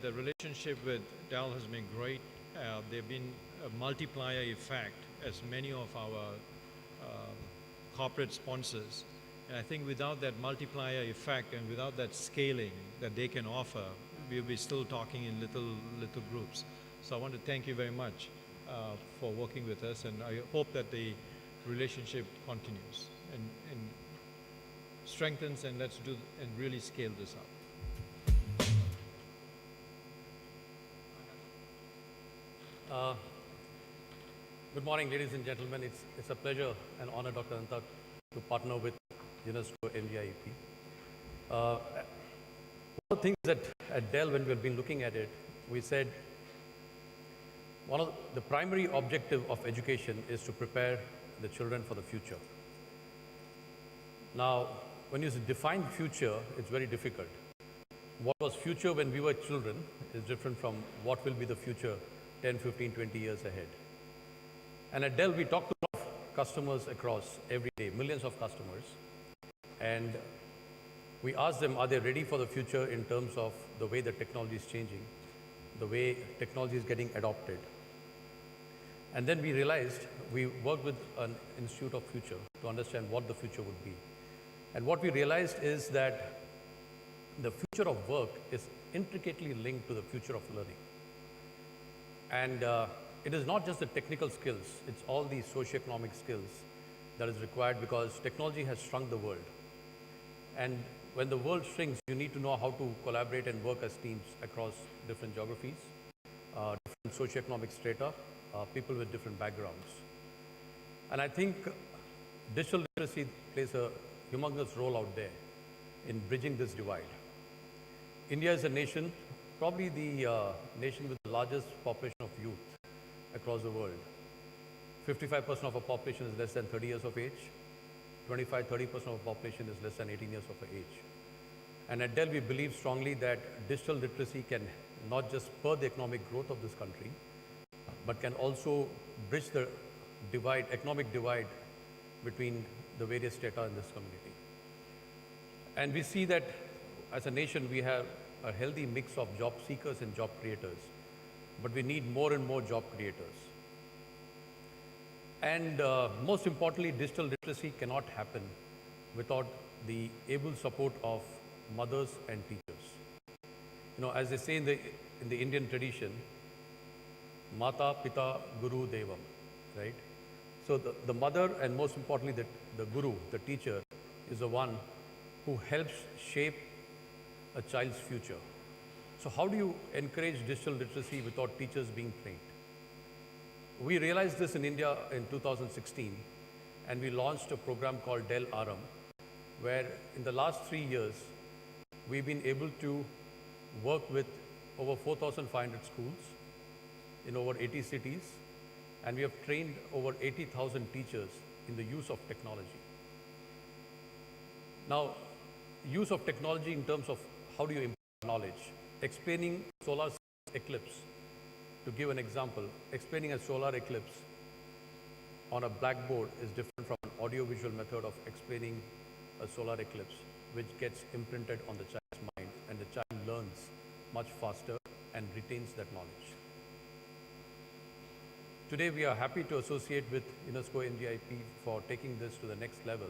the relationship with Dell has been great. They've been a multiplier effect as many of our corporate sponsors. And I think without that multiplier effect and without that scaling that they can offer, we'll be still talking in little groups. So I want to thank you very much for working with us, and I hope that the relationship continues and strengthens, and let's do and really scale this up. Good morning, ladies and gentlemen. It's a pleasure and honor, Dr. Anantha, to partner with Unesco MGIEP. One of the things that at Dell, when we've been looking at it, we said one of the primary objective of education is to prepare the children for the future. Now, when you define future, it's very difficult. What was future when we were children is different from what will be the future 10, 15, 20 years ahead. And at Dell, we talk to a lot of customers across every day, millions of customers. And we ask them, are they ready for the future in terms of the way the technology is changing, the way technology is getting adopted. And then we realized, we worked with an Institute of Future to understand what the future would be. And what we realized is that the future of work is intricately linked to the future of learning. And it is not just the technical skills, it's all the socioeconomic skills that is required, because technology has shrunk the world. And when the world shrinks, you need to know how to collaborate and work as teams across different geographies, different socioeconomic strata, people with different backgrounds. And I think digital literacy plays a humongous role out there in bridging this divide. India is a nation, probably the nation with the largest population of youth across the world. 55% of our population is less than 30 years of age. 25–30% of our population is less than 18 years of age. And at Dell, we believe strongly that digital literacy can not just spur the economic growth of this country, but can also bridge the divide, economic divide between the various strata in this community. And we see that as a nation, we have a healthy mix of job seekers and job creators, but we need more and more job creators. And most importantly, digital literacy cannot happen without the able support of mothers and teachers. You know, as they say in the Indian tradition, Mata, Pita, Guru, Devam, right? So the mother, and most importantly, the guru, the teacher, is the one who helps shape a child's future. So how do you encourage digital literacy without teachers being trained? We realized this in India in 2016, and we launched a program called Dell Aram, where in the last 3 years, we've been able to work with over 4,500 schools in over 80 cities, and we have trained over 80,000 teachers in the use of technology. Now, use of technology in terms of how do you impart knowledge, explaining solar eclipse. To give an example, explaining a solar eclipse on a blackboard is different from an audiovisual method of explaining a solar eclipse, which gets imprinted on the child's mind, and the child learns much faster and retains that knowledge. Today, we are happy to associate with Unesco MGIEP for taking this to the next level,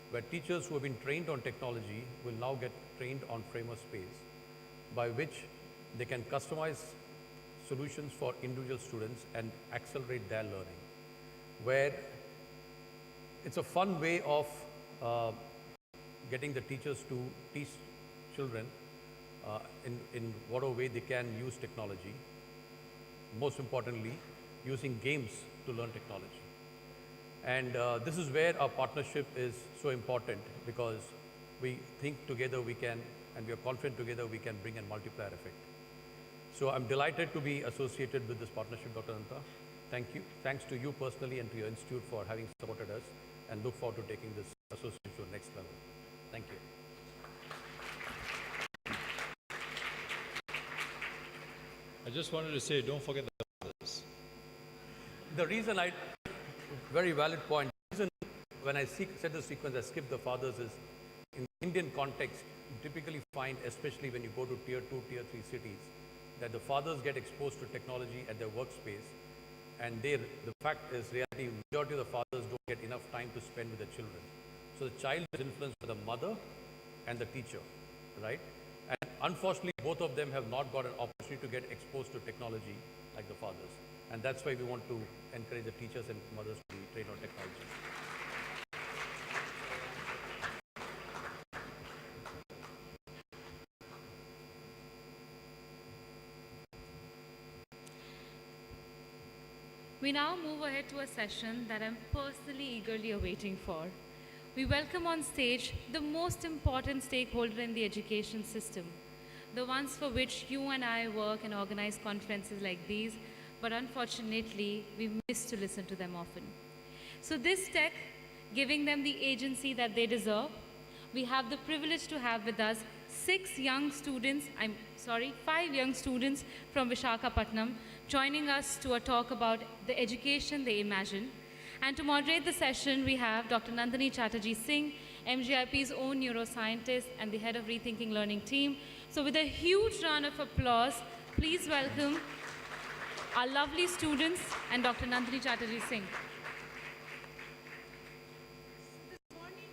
where teachers who have been trained on technology will now get trained on framer space, by which they can customize solutions for individual students and accelerate their learning, where it's a fun way of getting the teachers to teach children in whatever way they can use technology. Most importantly, using games to learn technology. And this is where our partnership is so important, because we think together we can, and we are confident together we can bring a multiplier effect. So I'm delighted to be associated with this partnership, Dr. Anantha. Thank you. Thanks to you personally and to your institute for having supported us, and look forward to taking this association to the next level. Thank you. I just wanted to say, don't forget the fathers. The reason very valid point. The reason when I set the sequence, I skip the fathers is, in Indian context, you typically find, especially when you go to tier 2, tier 3 cities, that the fathers get exposed to technology at their workspace, and the fact is, reality, majority of the fathers don't get enough time to spend with their children. So the child is influenced by the mother and the teacher, right? And unfortunately, both of them have not got an opportunity to get exposed to technology like the fathers. And that's why we want to encourage the teachers and mothers to be trained on technology. We now move ahead to a session that I'm personally eagerly awaiting for. We welcome on stage the most important stakeholder in the education system, the ones for which you and I work and organize conferences like these, but unfortunately, we miss to listen to them often. So this tech, giving them the agency that they deserve, we have the privilege to have with us 5 young students from Vishakhapatnam, joining us to a talk about the education they imagine. And to moderate the session, we have Dr. Nandini Chatterjee Singh, MGIEP's own neuroscientist and the head of Rethinking Learning team. So with a huge round of applause, please welcome our lovely students and Dr. Nandini Chatterjee Singh. This morning,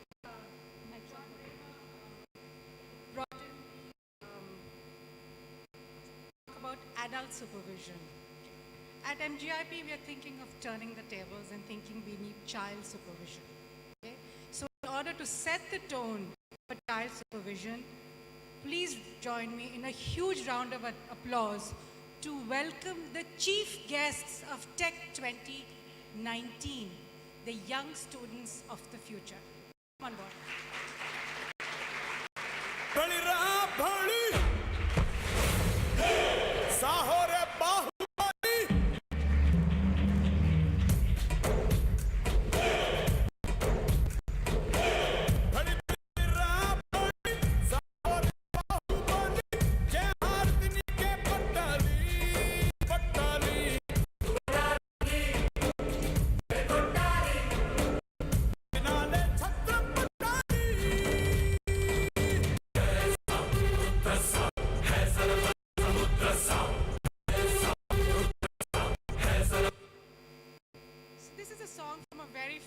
brought in talk about adult supervision. At MGIEP, we are thinking of turning the tables and thinking we need child supervision. Okay? So in order to set the tone for child supervision, please join me in a huge round of applause to welcome the chief guests of Tech 2019, the young students of the future. Come on board.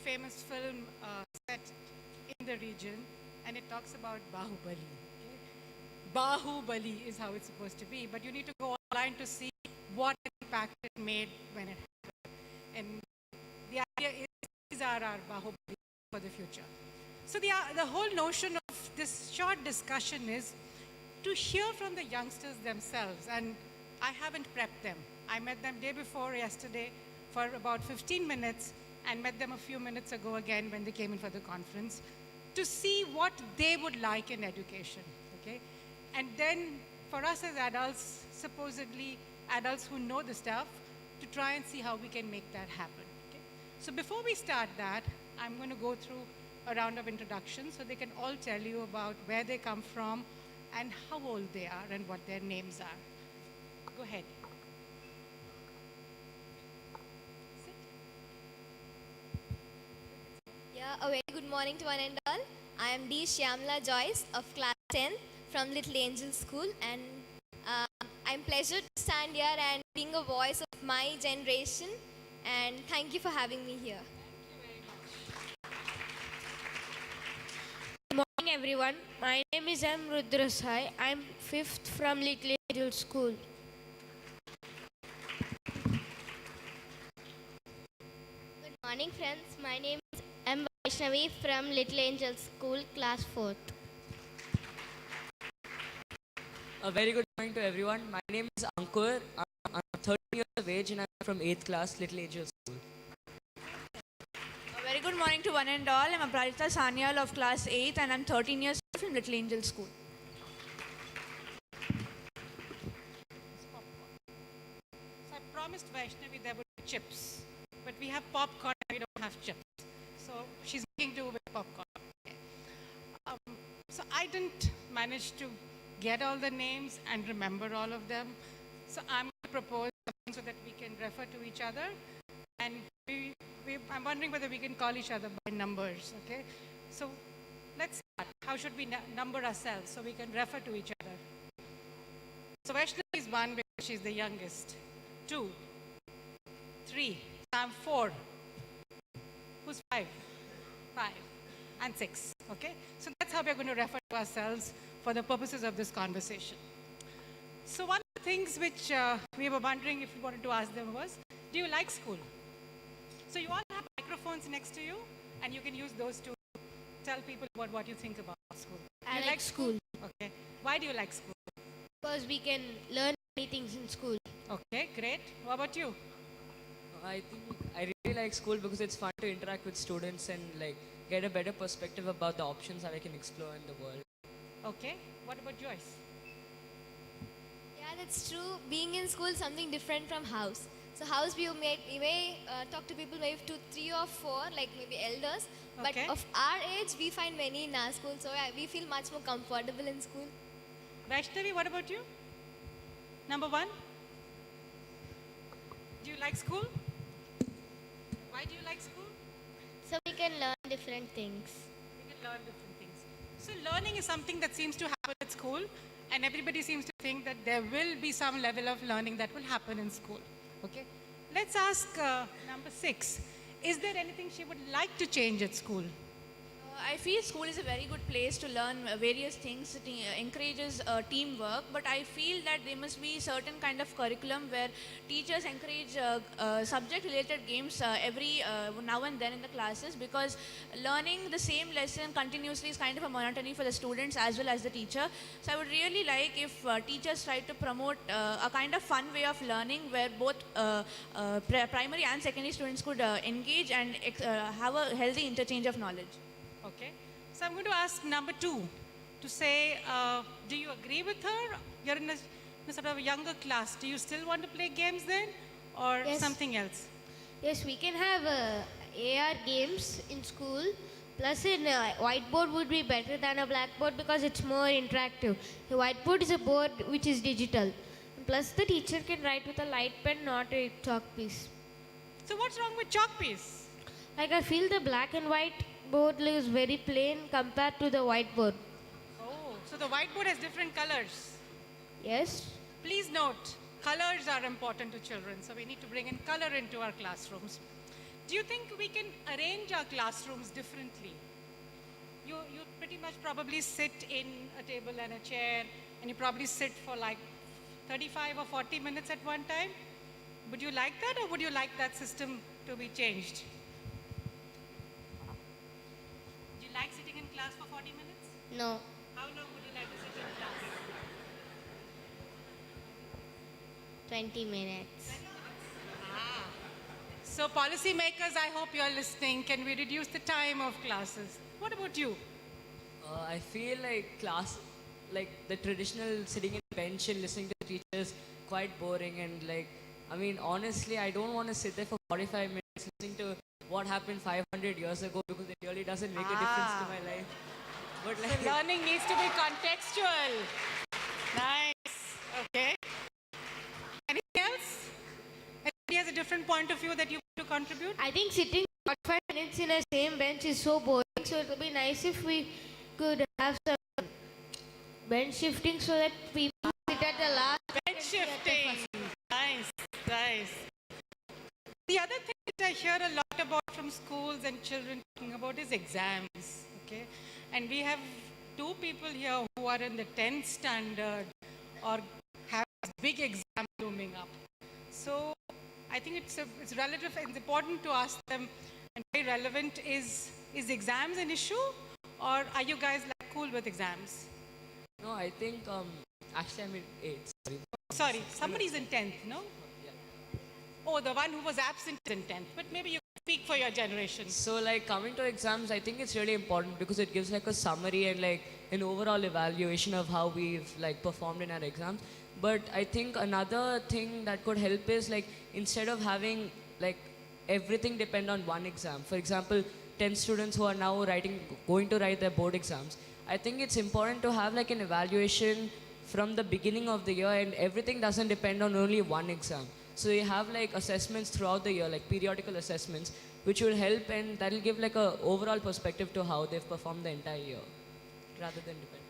Famous film set in the region, and it talks about Bahubali. Okay? Bahubali is how it's supposed to be, but you need to go online to see what impact it made when it happened. And the idea is these are our Bahubali for the future. So the whole notion of this short discussion is to hear from the youngsters themselves, and I haven't prepped them. I met them day before yesterday for about 15 minutes, and met them a few minutes ago again when they came in for the conference, to see what they would like in education, okay? And then for us as adults, supposedly adults who know the stuff, to try and see how we can make that happen, okay? So before we start that, I'm going to go through a round of introductions so they can all tell you about where they come from and how old they are and what their names are. Go ahead. A very good morning to one and all. I am D. Shyamla Joyce of class 10 from Little Angel School, and I'm pleasure to stand here and being a voice of my generation, and thank you for having me here. Thank you very much. Good morning everyone. My name is M. Rudrasai. I'm 5th from Little Angel School. Good morning friends. My name is M. Vaishnavi from Little Angel School, class 4th. A very good morning to everyone. My name is Ankur. I'm 13 years of age and I'm from 8th class, Little Angel School. A very good morning to one and all. I'm Aprajita Sanyal of class 8 and I'm 13 years old from Little Angel School. So I promised Vaishnavi there would be chips, but we have popcorn and we don't have chips. So she's making do with popcorn. Okay. So I didn't manage to get all the names and remember all of them. So I'm going to propose something so that we can refer to each other. And I'm wondering whether we can call each other by numbers, okay? So let's start. How should we number ourselves so we can refer to each other? So Vaishnavi is is 1 because she's the youngest. 2, 3, I'm 4. Who's 5? 5 and 6, okay? So that's how we're going to refer to ourselves for the purposes of this conversation. So one of the things which we were wondering if we wanted to ask them was, do you like school? So you all have microphones next to you, and you can use those to tell people about what you think about school. I like school Okay. Why do you like school? because we can learn many things in school. Okay, great. What about you? I think I really like school because it's fun to interact with students and like get a better perspective about the options that I can explore in the world. Okay. What about Joyce? Yeah, that's true. Being in school is something different from house. So house we may talk to people maybe 2, 3 or 4, like maybe elders. Okay. But of our age, we find many in our school. So yeah, we feel much more comfortable in school. Vaishnavi, what about you? Number 1? Do you like school? Why do you like school? So we can learn different things. We can learn different things. So learning is something that seems to happen at school, and everybody seems to think that there will be some level of learning that will happen in school. Okay. Let's ask number 6. Is there anything she would like to change at school? I feel school is a very good place to learn various things. It encourages teamwork, but I feel that there must be certain kind of curriculum where teachers encourage subject-related games every now and then in the classes, because learning the same lesson continuously is kind of a monotony for the students as well as the teacher. So I would really like if teachers try to promote a kind of fun way of learning where both primary and secondary students could engage and have a healthy interchange of knowledge. Okay. So I'm going to ask number 2 to say, do you agree with her? You're in a sort of younger class. Do you still want to play games then, or Yes. something else? Yes, we can have AR games in school. Plus, whiteboard would be better than a blackboard because it's more interactive. The whiteboard is a board which is digital. Plus, the teacher can write with a light pen, not a chalk piece. So what's wrong with chalk piece? Like I feel the black and white board is very plain compared to the whiteboard. Oh, so the whiteboard has different colors. Yes. Please note, colors are important to children, so we need to bring in color into our classrooms. Do you think we can arrange our classrooms differently? You pretty much probably sit in a table and a chair, and you probably sit for like 35 or 40 minutes at one time. Would you like that, or would you like that system to be changed? Do you like sitting in class for 40 minutes? No. How long would you like to sit in class? 20 minutes. So policymakers, I hope you're listening. Can we reduce the time of classes? What about you? I feel like like the traditional sitting in a bench and listening to the teachers, quite boring. And like, I mean, honestly, I don't want to sit there for 45 minutes listening to what happened 500 years ago, because it really doesn't make a difference to my life. But like, So learning needs to be contextual. Nice. Okay. Anything else? Anybody has a different point of view that you want to contribute? I think sitting 45 minutes in a same bench is so boring, so it would be nice if we could have some bench shifting so that people sit at the last. Bench shifting. Nice, nice. The other thing that I hear a lot about from schools and children talking about is exams. Okay, and we have 2 people here who are in the 10th standard or have a big exam looming up. So I think it's relative. It's important to ask them, and very relevant, is exams an issue, or are you guys like cool with exams? no, I think actually I'm in 8th. Sorry. Sorry, somebody's in 10th, no? Oh, the one who was absent is in 10th, but maybe you can speak for your generation. So like coming to exams, I think it's really important because it gives like a summary and like an overall evaluation of how we've like performed in our exams. But I think another thing that could help is like instead of having like everything depend on one exam. For example, 10 students who are now going to write their board exams. I think it's important to have like an evaluation from the beginning of the year, and everything doesn't depend on only one exam. So you have like assessments throughout the year, like periodical assessments, which will help, and that will give like a overall perspective to how they've performed the entire year, rather than depend.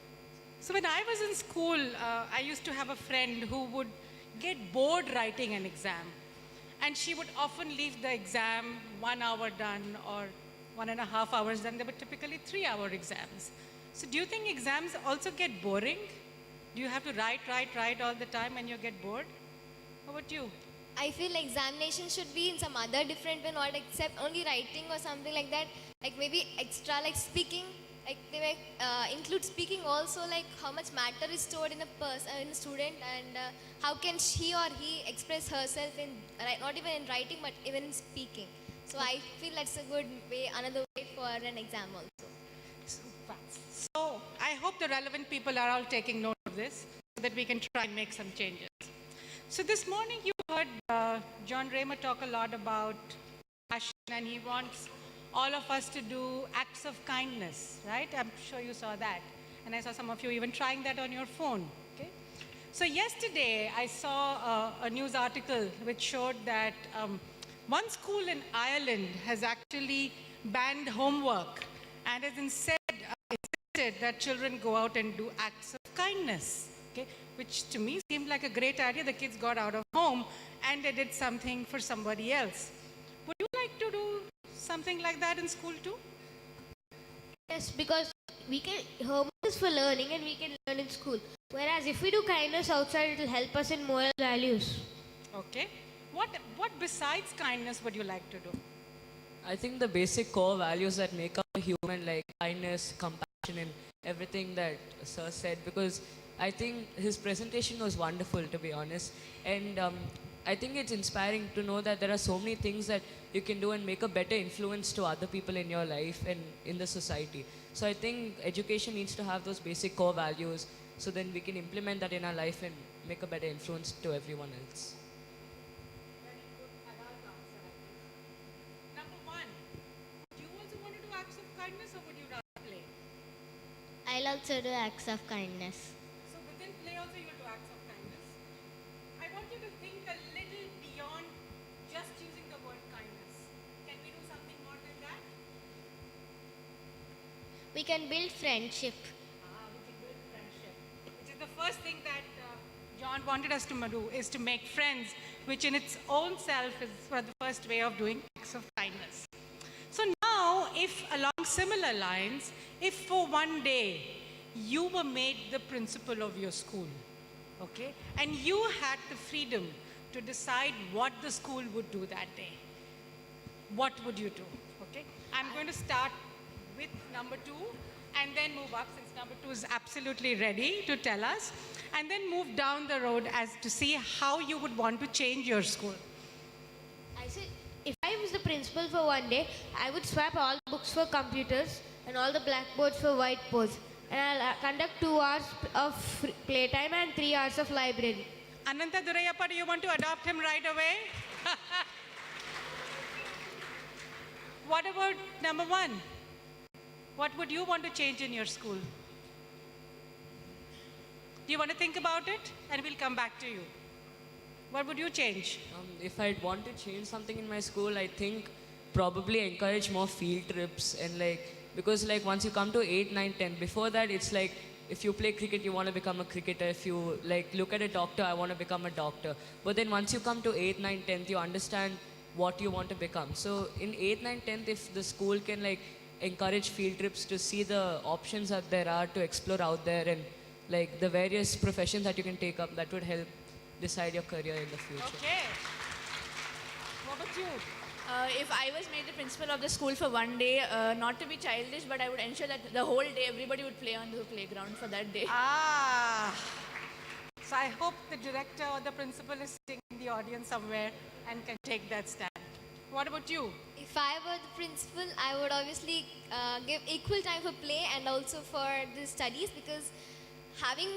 So when I was in school, I used to have a friend who would get bored writing an exam. And she would often leave the exam 1 hour done or 1.5 hours done. They were typically 3-hour exams. So do you think exams also get boring? Do you have to write all the time and you get bored? How about you? I feel examination should be in some other different way, not except only writing or something like that. Like maybe extra, like speaking, like they may include speaking also, like how much matter is stored in a student, and how can she or he express herself in, not even in writing, but even in speaking. So I feel that's a good way, another way for an exam also. So I hope the relevant people are all taking note of this so that we can try and make some changes. So this morning you heard John Raymer talk a lot about passion, and he wants all of us to do acts of kindness, right? I'm sure you saw that. And I saw some of you even trying that on your phone, okay? So yesterday I saw a news article which showed that one school in Ireland has actually banned homework and has insisted that children go out and do acts of kindness. Okay, which to me seemed like a great idea. The kids got out of home and they did something for somebody else. Would you like to do something like that in school too? Yes, because homework is for learning and we can learn in school. Whereas if we do kindness outside, it will help us in moral values. Okay. What besides kindness would you like to do? I think the basic core values that make up a human, like kindness, compassion, and everything that Sir said, because I think his presentation was wonderful, to be honest. And I think it's inspiring to know that there are so many things that you can do and make a better influence to other people in your life and in the society. So I think education needs to have those basic core values so then we can implement that in our life and make a better influence to everyone else. Very good adult answer, I think. Number one, do you also want to do acts of kindness or would you rather play? I'll also do acts of kindness. So within play also you will do acts of kindness. I want you to think a little beyond just using the word kindness. Can we do something more than that? We can build friendship. We can build friendship. Which is the first thing that John wanted us to do, is to make friends, which in its own self is the first way of doing acts of kindness. So now, if along similar lines, if for one day you were made the principal of your school, okay, and you had the freedom to decide what the school would do that day, what would you do? Okay, I'm going to start with number 2 and then move up, since number 2 is absolutely ready to tell us, and then move down the road as to see how you would want to change your school. I said, if I was the principal for one day, I would swap all the books for computers and all the blackboards for whiteboards. And I'll conduct 2 hours of playtime and 3 hours of library. Anantha, Duraiappah, do you want to adopt him right away? What about number 1? What would you want to change in your school? Do you want to think about it? And we'll come back to you. What would you change? If I'd want to change something in my school, I think probably encourage more field trips and because once you come to 8, 9, 10, before that it's like if you play cricket, you want to become a cricketer. If you look at a doctor, I want to become a doctor. But then once you come to 8, 9, 10th, you understand what you want to become. So in 8, 9, 10th, if the school can encourage field trips to see the options that there are to explore out there and the various professions that you can take up, that would help decide your career in the future. Okay. What about you? If I was made the principal of the school for one day, not to be childish, but I would ensure that the whole day everybody would play on the playground for that day. So I hope the director or the principal is sitting in the audience somewhere and can take that stand. What about you? If I were the principal, I would obviously give equal time for play and also for the studies, because having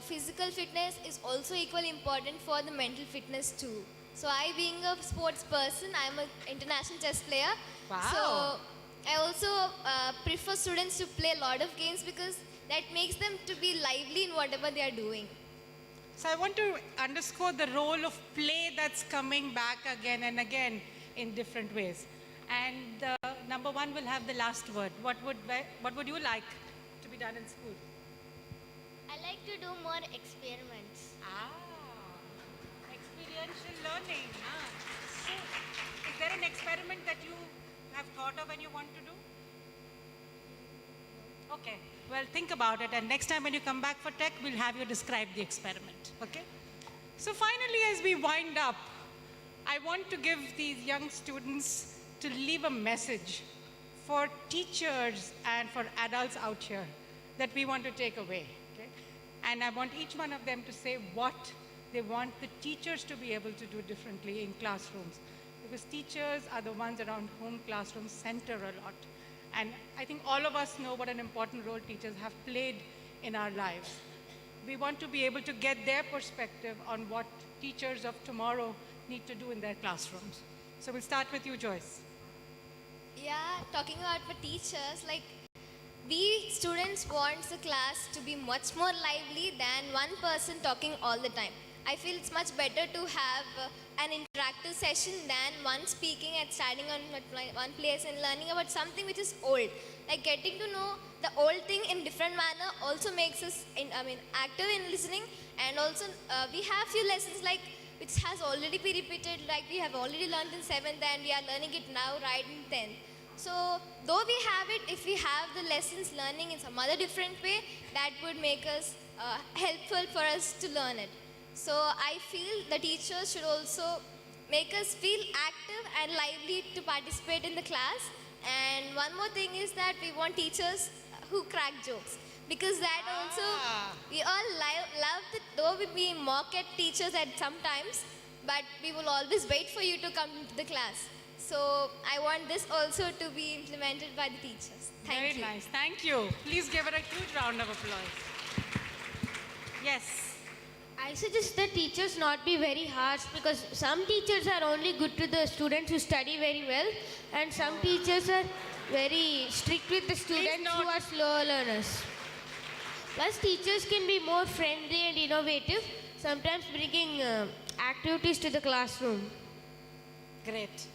physical fitness is also equally important for the mental fitness too. So I, being a sports person, I'm an international chess player. Wow. So I also prefer students to play a lot of games because that makes them to be lively in whatever they are doing. So I want to underscore the role of play that's coming back again and again in different ways. And number 1 will have the last word. What would you like to be done in school? I like to do more experiments. have thought of when you want to do? Okay, well, think about it, and next time when you come back for tech, we'll have you describe the experiment, okay? So finally, as we wind up, I want to give these young students to leave a message for teachers and for adults out here that we want to take away, okay? And I want each one of them to say what they want the teachers to be able to do differently in classrooms, because teachers are the ones around whom classrooms center a lot. And I think all of us know what an important role teachers have played in our lives. We want to be able to get their perspective on what teachers of tomorrow need to do in their classrooms. So we'll start with you, Joyce. Yeah, talking about for teachers, like we students want the class to be much more lively than one person talking all the time. I feel it's much better to have an interactive session than one speaking and standing on one place and learning about something which is old. Like getting to know the old thing in different manner also makes us active in listening, and also we have few lessons like which has already been repeated, like we have already learned in 7th and we are learning it now right in 10th. So though we have it, if we have the lessons learning in some other different way, that would make us helpful for us to learn it. So I feel the teachers should also make us feel active and lively to participate in the class. And one more thing is that we want teachers who crack jokes, because that also, we all love it, though we mock at teachers at sometimes, but we will always wait for you to come to the class. So I want this also to be implemented by the teachers. Thank you. Very nice, thank you. Please give her a huge round of applause. Yes. I suggest that teachers not be very harsh, because some teachers are only good to the students who study very well, and some teachers are very strict with the students who are slow learners. Plus, teachers can be more friendly and innovative, sometimes bringing activities to the classroom. Great.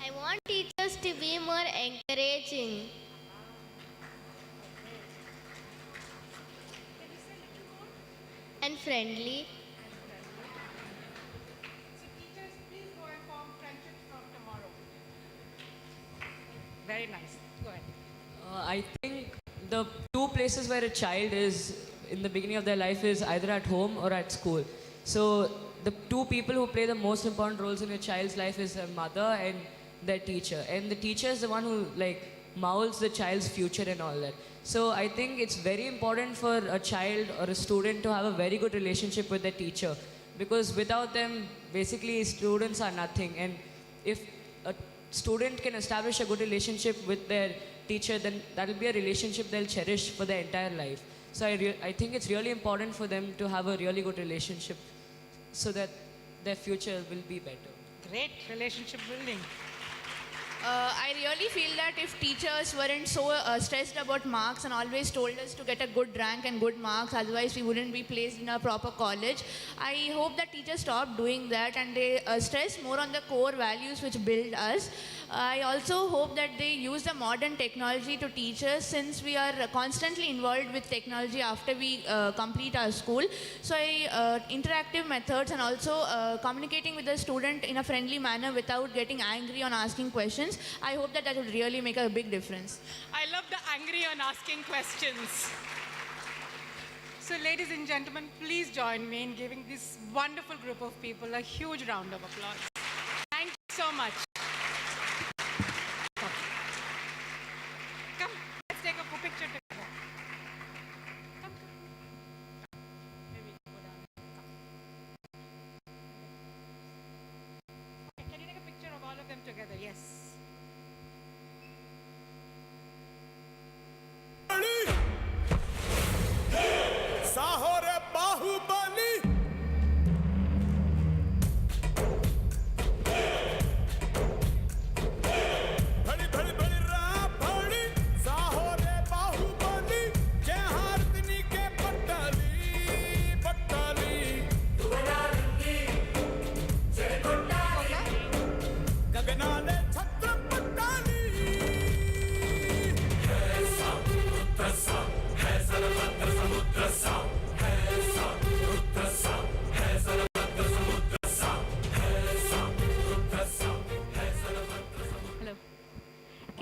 I want teachers to be more encouraging. And friendly. So teachers, please go and form friendships from tomorrow. Very nice. Go ahead. I think the two places where a child is in the beginning of their life is either at home or at school. So the two people who play the most important roles in a child's life is their mother and their teacher. And the teacher is the one who molds the child's future and all that. So I think it's very important for a child or a student to have a very good relationship with their teacher, because without them, basically students are nothing. And if a student can establish a good relationship with their teacher, then that will be a relationship they'll cherish for their entire life. So I think it's really important for them to have a really good relationship so that their future will be better. Great relationship building. I really feel that if teachers weren't so stressed about marks and always told us to get a good rank and good marks, otherwise we wouldn't be placed in a proper college, I hope that teachers stop doing that and they stress more on the core values which build us. I also hope that they use the modern technology to teach us, since we are constantly involved with technology after we complete our school. So interactive methods and also communicating with the student in a friendly manner without getting angry on asking questions. I hope that will really make a big difference. I love the angry on asking questions. So ladies and gentlemen, please join me in giving this wonderful group of people a huge round of applause. Thank you so much. Come, let's take a picture together. Come. Maybe go down. Come. Okay, can you take a picture of all of them together? Yes. Sahore Bahubali.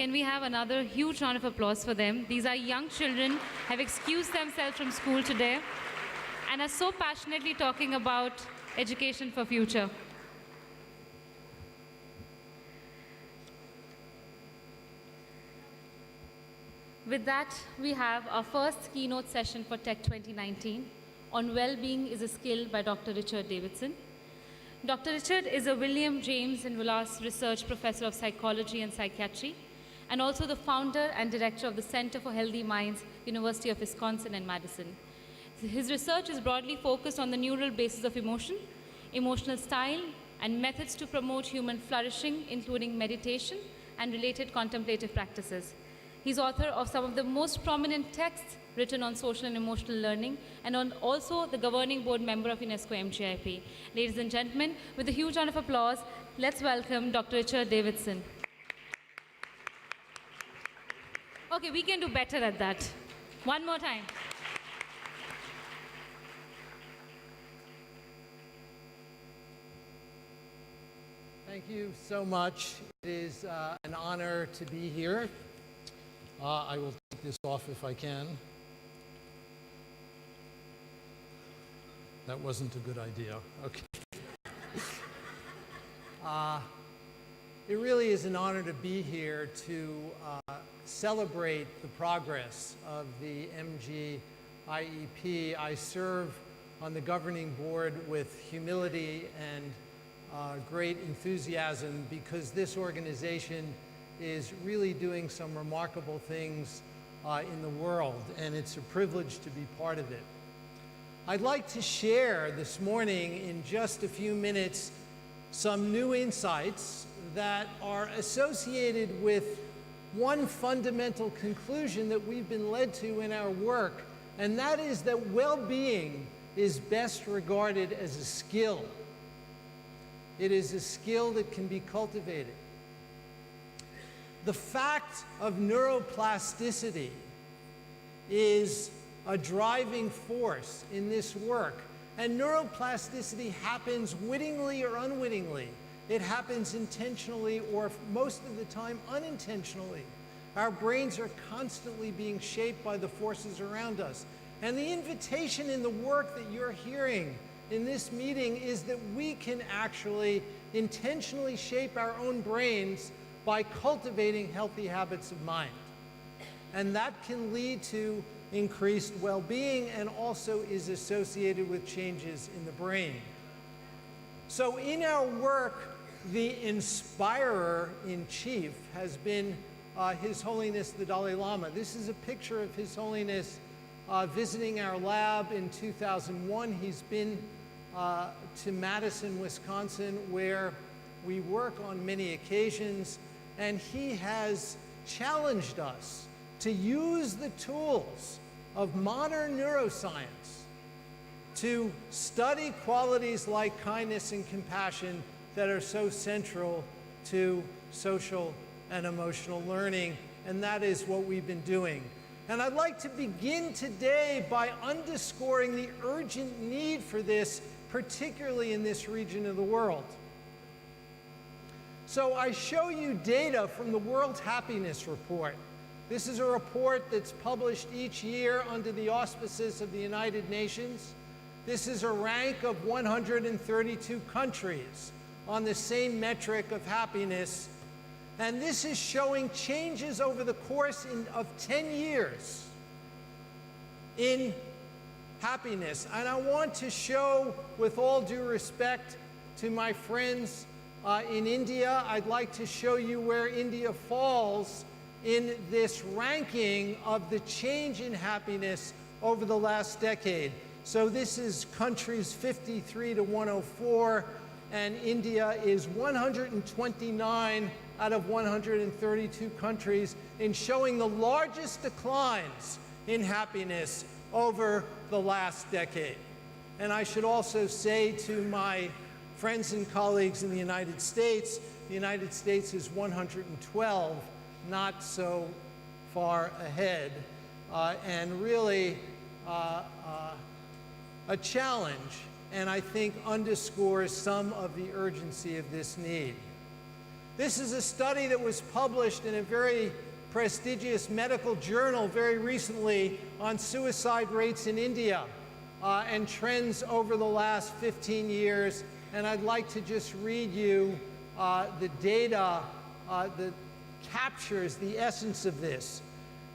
Can we have another huge round of applause for them? These are young children, have excused themselves from school today, and are so passionately talking about education for future. With that, we have our first keynote session for Tech 2019 on Well-Being is a Skill by Dr. Richard Davidson. Dr. Richard is a William James and Wallace Research Professor of Psychology and Psychiatry, and also the founder and director of the Center for Healthy Minds, University of Wisconsin-Madison. His research is broadly focused on the neural basis of emotion, emotional style, and methods to promote human flourishing, including meditation and related contemplative practices. He's author of some of the most prominent texts written on social and emotional learning, and also the governing board member of Unesco MGIEP. Ladies and gentlemen, with a huge round of applause, let's welcome Dr. Richard Davidson. Okay, we can do better at that. One more time. Thank you so much. It is an honor to be here. I will take this off if I can. That wasn't a good idea. Okay. It really is an honor to be here to celebrate the progress of the MGIEP. I serve on the governing board with humility and great enthusiasm because this organization is really doing some remarkable things in the world, and it's a privilege to be part of it. I'd like to share this morning in just a few minutes some new insights that are associated with one fundamental conclusion that we've been led to in our work, and that is that well-being is best regarded as a skill. It is a skill that can be cultivated. The fact of neuroplasticity is a driving force in this work. And neuroplasticity happens wittingly or unwittingly. It happens intentionally or most of the time unintentionally. Our brains are constantly being shaped by the forces around us. And the invitation in the work that you're hearing in this meeting is that we can actually intentionally shape our own brains by cultivating healthy habits of mind. And that can lead to increased well-being and also is associated with changes in the brain. So in our work, the inspirer-in-chief has been His Holiness the Dalai Lama. This is a picture of His Holiness visiting our lab in 2001. He's been to Madison, Wisconsin, where we work on many occasions, and he has challenged us to use the tools of modern neuroscience to study qualities like kindness and compassion that are so central to social and emotional learning, and that is what we've been doing. And I'd like to begin today by underscoring the urgent need for this, particularly in this region of the world. So I show you data from the World Happiness Report. This is a report that's published each year under the auspices of the United Nations. This is a rank of 132 countries on the same metric of happiness. And this is showing changes over the course of 10 years in happiness. And I want to show, with all due respect to my friends in India, I'd like to show you where India falls in this ranking of the change in happiness over the last decade. So this is countries 53 to 104, and India is 129 out of 132 countries in showing the largest declines in happiness over the last decade. And I should also say to my friends and colleagues in the United States is 112, not so far ahead, and really a challenge, and I think underscores some of the urgency of this need. This is a study that was published in a very prestigious medical journal very recently on suicide rates in India and trends over the last 15 years. And I'd like to just read you the data that captures the essence of this.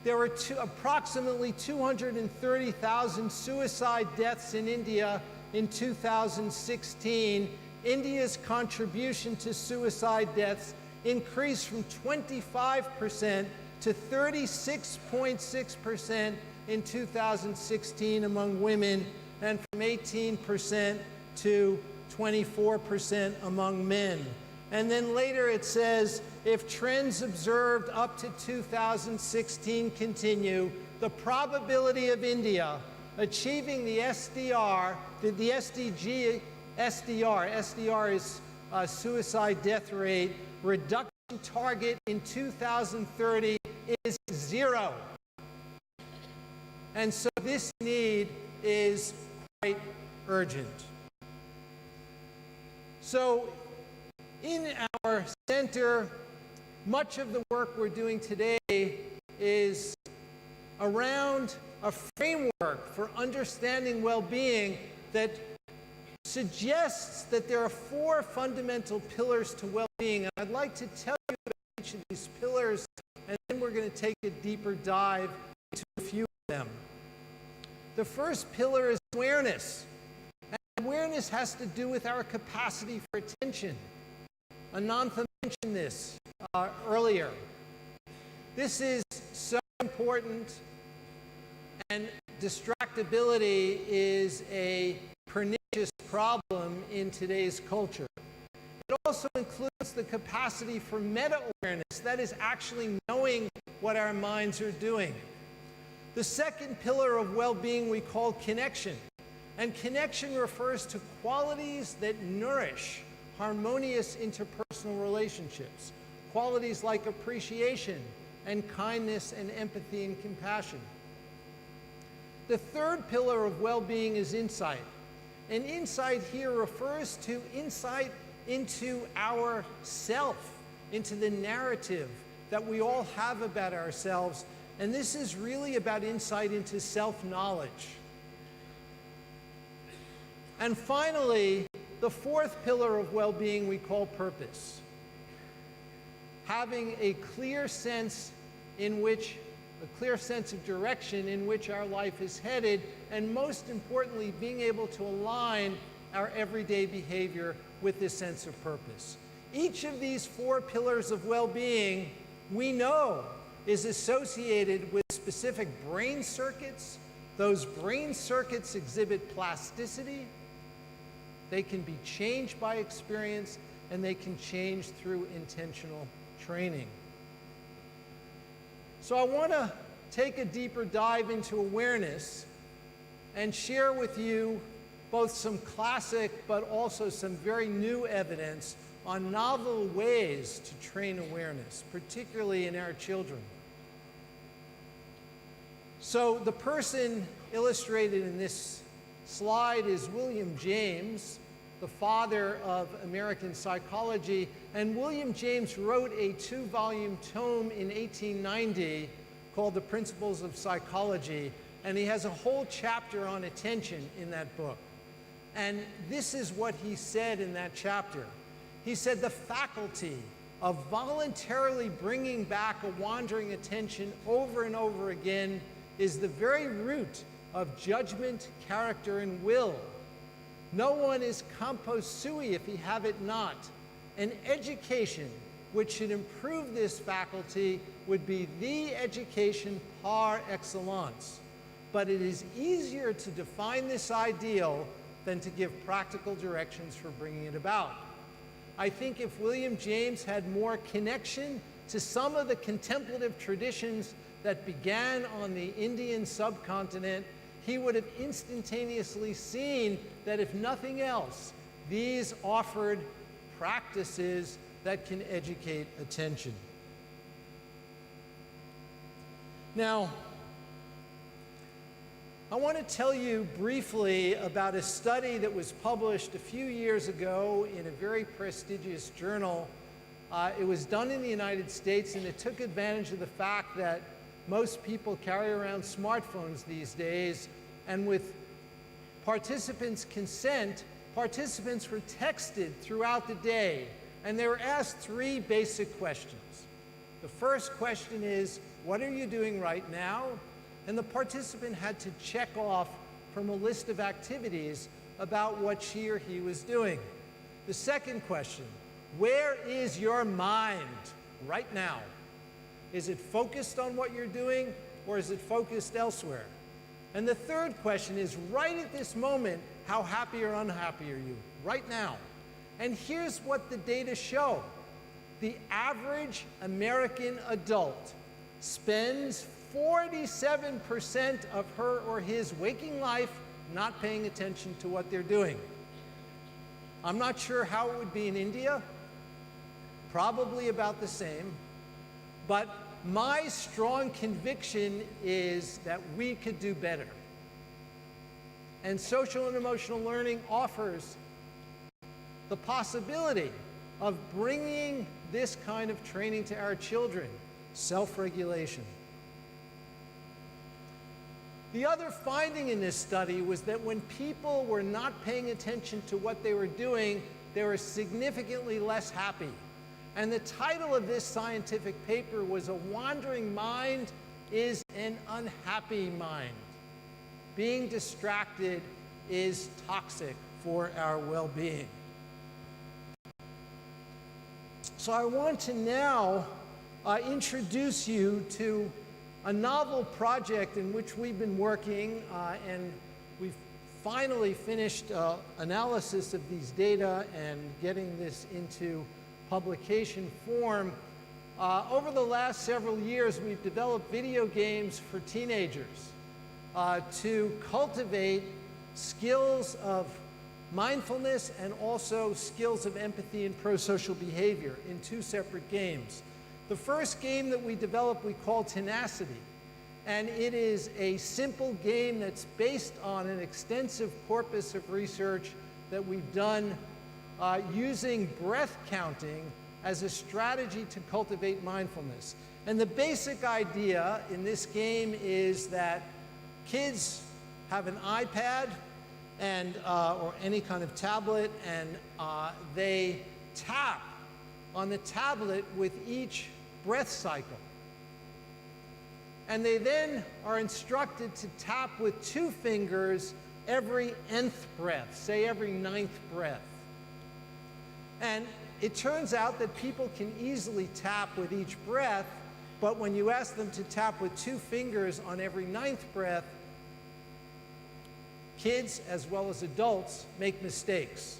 There were approximately 230,000 suicide deaths in India in 2016. India's contribution to suicide deaths increased from 25% to 36.6% in 2016 among women, and from 18% to 24% among men. And then later it says, if trends observed up to 2016 continue, the probability of India achieving the SDR, the SDG, SDR is suicide death rate, reduction target in 2030 is 0. And so this need is quite urgent. So in our center, much of the work we're doing today is around a framework for understanding well-being that suggests that there are 4 fundamental pillars to well-being. And I'd like to tell you about each of these pillars, and then we're going to take a deeper dive into a few of them. The first pillar is awareness. And awareness has to do with our capacity for attention. Anantha mentioned this earlier. This is so important, and distractibility is a pernicious problem in today's culture. It also includes the capacity for meta-awareness, that is actually knowing what our minds are doing. The second pillar of well-being we call connection. And connection refers to qualities that nourish harmonious interpersonal relationships. Qualities like appreciation and kindness and empathy and compassion. The third pillar of well-being is insight. And insight here refers to insight into our self, into the narrative that we all have about ourselves. And this is really about insight into self-knowledge. And finally, the fourth pillar of well-being we call purpose. Having a clear sense of direction in which our life is headed, and most importantly, being able to align our everyday behavior with this sense of purpose. Each of these 4 pillars of well-being, we know, is associated with specific brain circuits. Those brain circuits exhibit plasticity. They can be changed by experience, and they can change through intentional training. So I want to take a deeper dive into awareness and share with you both some classic but also some very new evidence on novel ways to train awareness, particularly in our children. So the person illustrated in this slide is William James, the father of American psychology, and William James wrote a 2-volume tome in 1890 called The Principles of Psychology, and he has a whole chapter on attention in that book. And this is what he said in that chapter. He said, the faculty of voluntarily bringing back a wandering attention over and over again is the very root of judgment, character, and will. No one is compos sui if he have it not. An education which should improve this faculty would be the education par excellence. But it is easier to define this ideal than to give practical directions for bringing it about. I think if William James had more connection to some of the contemplative traditions that began on the Indian subcontinent, he would have instantaneously seen that if nothing else, these offered practices that can educate attention. Now, I want to tell you briefly about a study that was published a few years ago in a very prestigious journal It was done in the United States, and it took advantage of the fact that most people carry around smartphones these days, and with participants' consent, participants were texted throughout the day, and they were asked 3 basic questions. The first question is, what are you doing right now? And the participant had to check off from a list of activities about what she or he was doing. The second question, where is your mind right now? Is it focused on what you're doing, or is it focused elsewhere? And the third question is, right at this moment, how happy or unhappy are you right now? And here's what the data show. The average American adult spends 47% of her or his waking life not paying attention to what they're doing. I'm not sure how it would be in India, probably about the same, but my strong conviction is that we could do better. And social and emotional learning offers the possibility of bringing this kind of training to our children, self-regulation. The other finding in this study was that when people were not paying attention to what they were doing, they were significantly less happy. And the title of this scientific paper was "A Wandering Mind is an Unhappy Mind. Being distracted is toxic for our well-being." So I want to now introduce you to a novel project in which we've been working, and we've finally finished analysis of these data and getting this into publication form. Over the last several years, we've developed video games for teenagers to cultivate skills of mindfulness and also skills of empathy and pro-social behavior in 2 separate games. The first game that we developed we call Tenacity, and it is a simple game that's based on an extensive corpus of research that we've done using breath counting as a strategy to cultivate mindfulness. And the basic idea in this game is that kids have an iPad and or any kind of tablet, and they tap on the tablet with each breath cycle. And they then are instructed to tap with 2 fingers every nth breath, say every 9th breath. And it turns out that people can easily tap with each breath, but when you ask them to tap with 2 fingers on every 9th breath, kids as well as adults make mistakes.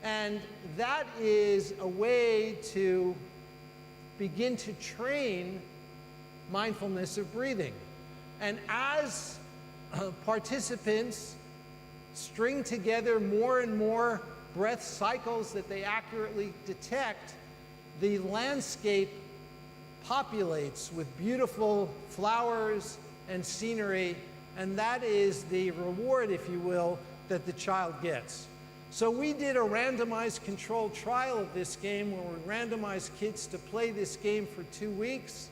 And that is a way to begin to train mindfulness of breathing. And as participants string together more and more breath cycles that they accurately detect, the landscape populates with beautiful flowers and scenery, and that is the reward, if you will, that the child gets. So we did a randomized controlled trial of this game where we randomized kids to play this game for 2 weeks.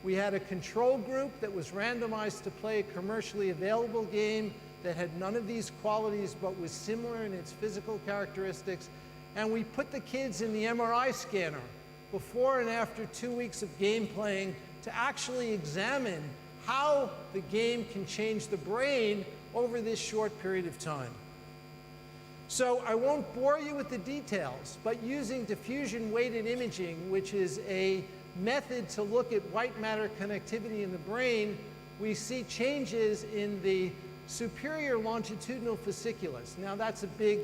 We had a control group that was randomized to play a commercially available game that had none of these qualities but was similar in its physical characteristics. And we put the kids in the MRI scanner before and after 2 weeks of game playing to actually examine how the game can change the brain over this short period of time. So I won't bore you with the details, but using diffusion-weighted imaging, which is a method to look at white matter connectivity in the brain, we see changes in the superior longitudinal fasciculus. Now that's a big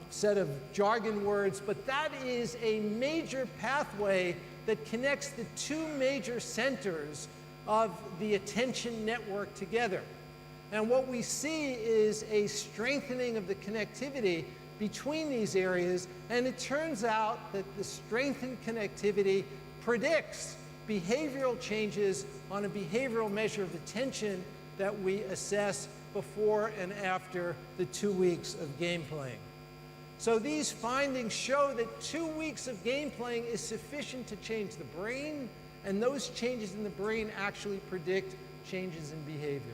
set of jargon words, but that is a major pathway that connects the 2 major centers of the attention network together. And what we see is a strengthening of the connectivity between these areas, and it turns out that the strengthened connectivity predicts behavioral changes on a behavioral measure of attention that we assess before and after the 2 weeks of game playing. So these findings show that 2 weeks of game playing is sufficient to change the brain, and those changes in the brain actually predict changes in behavior.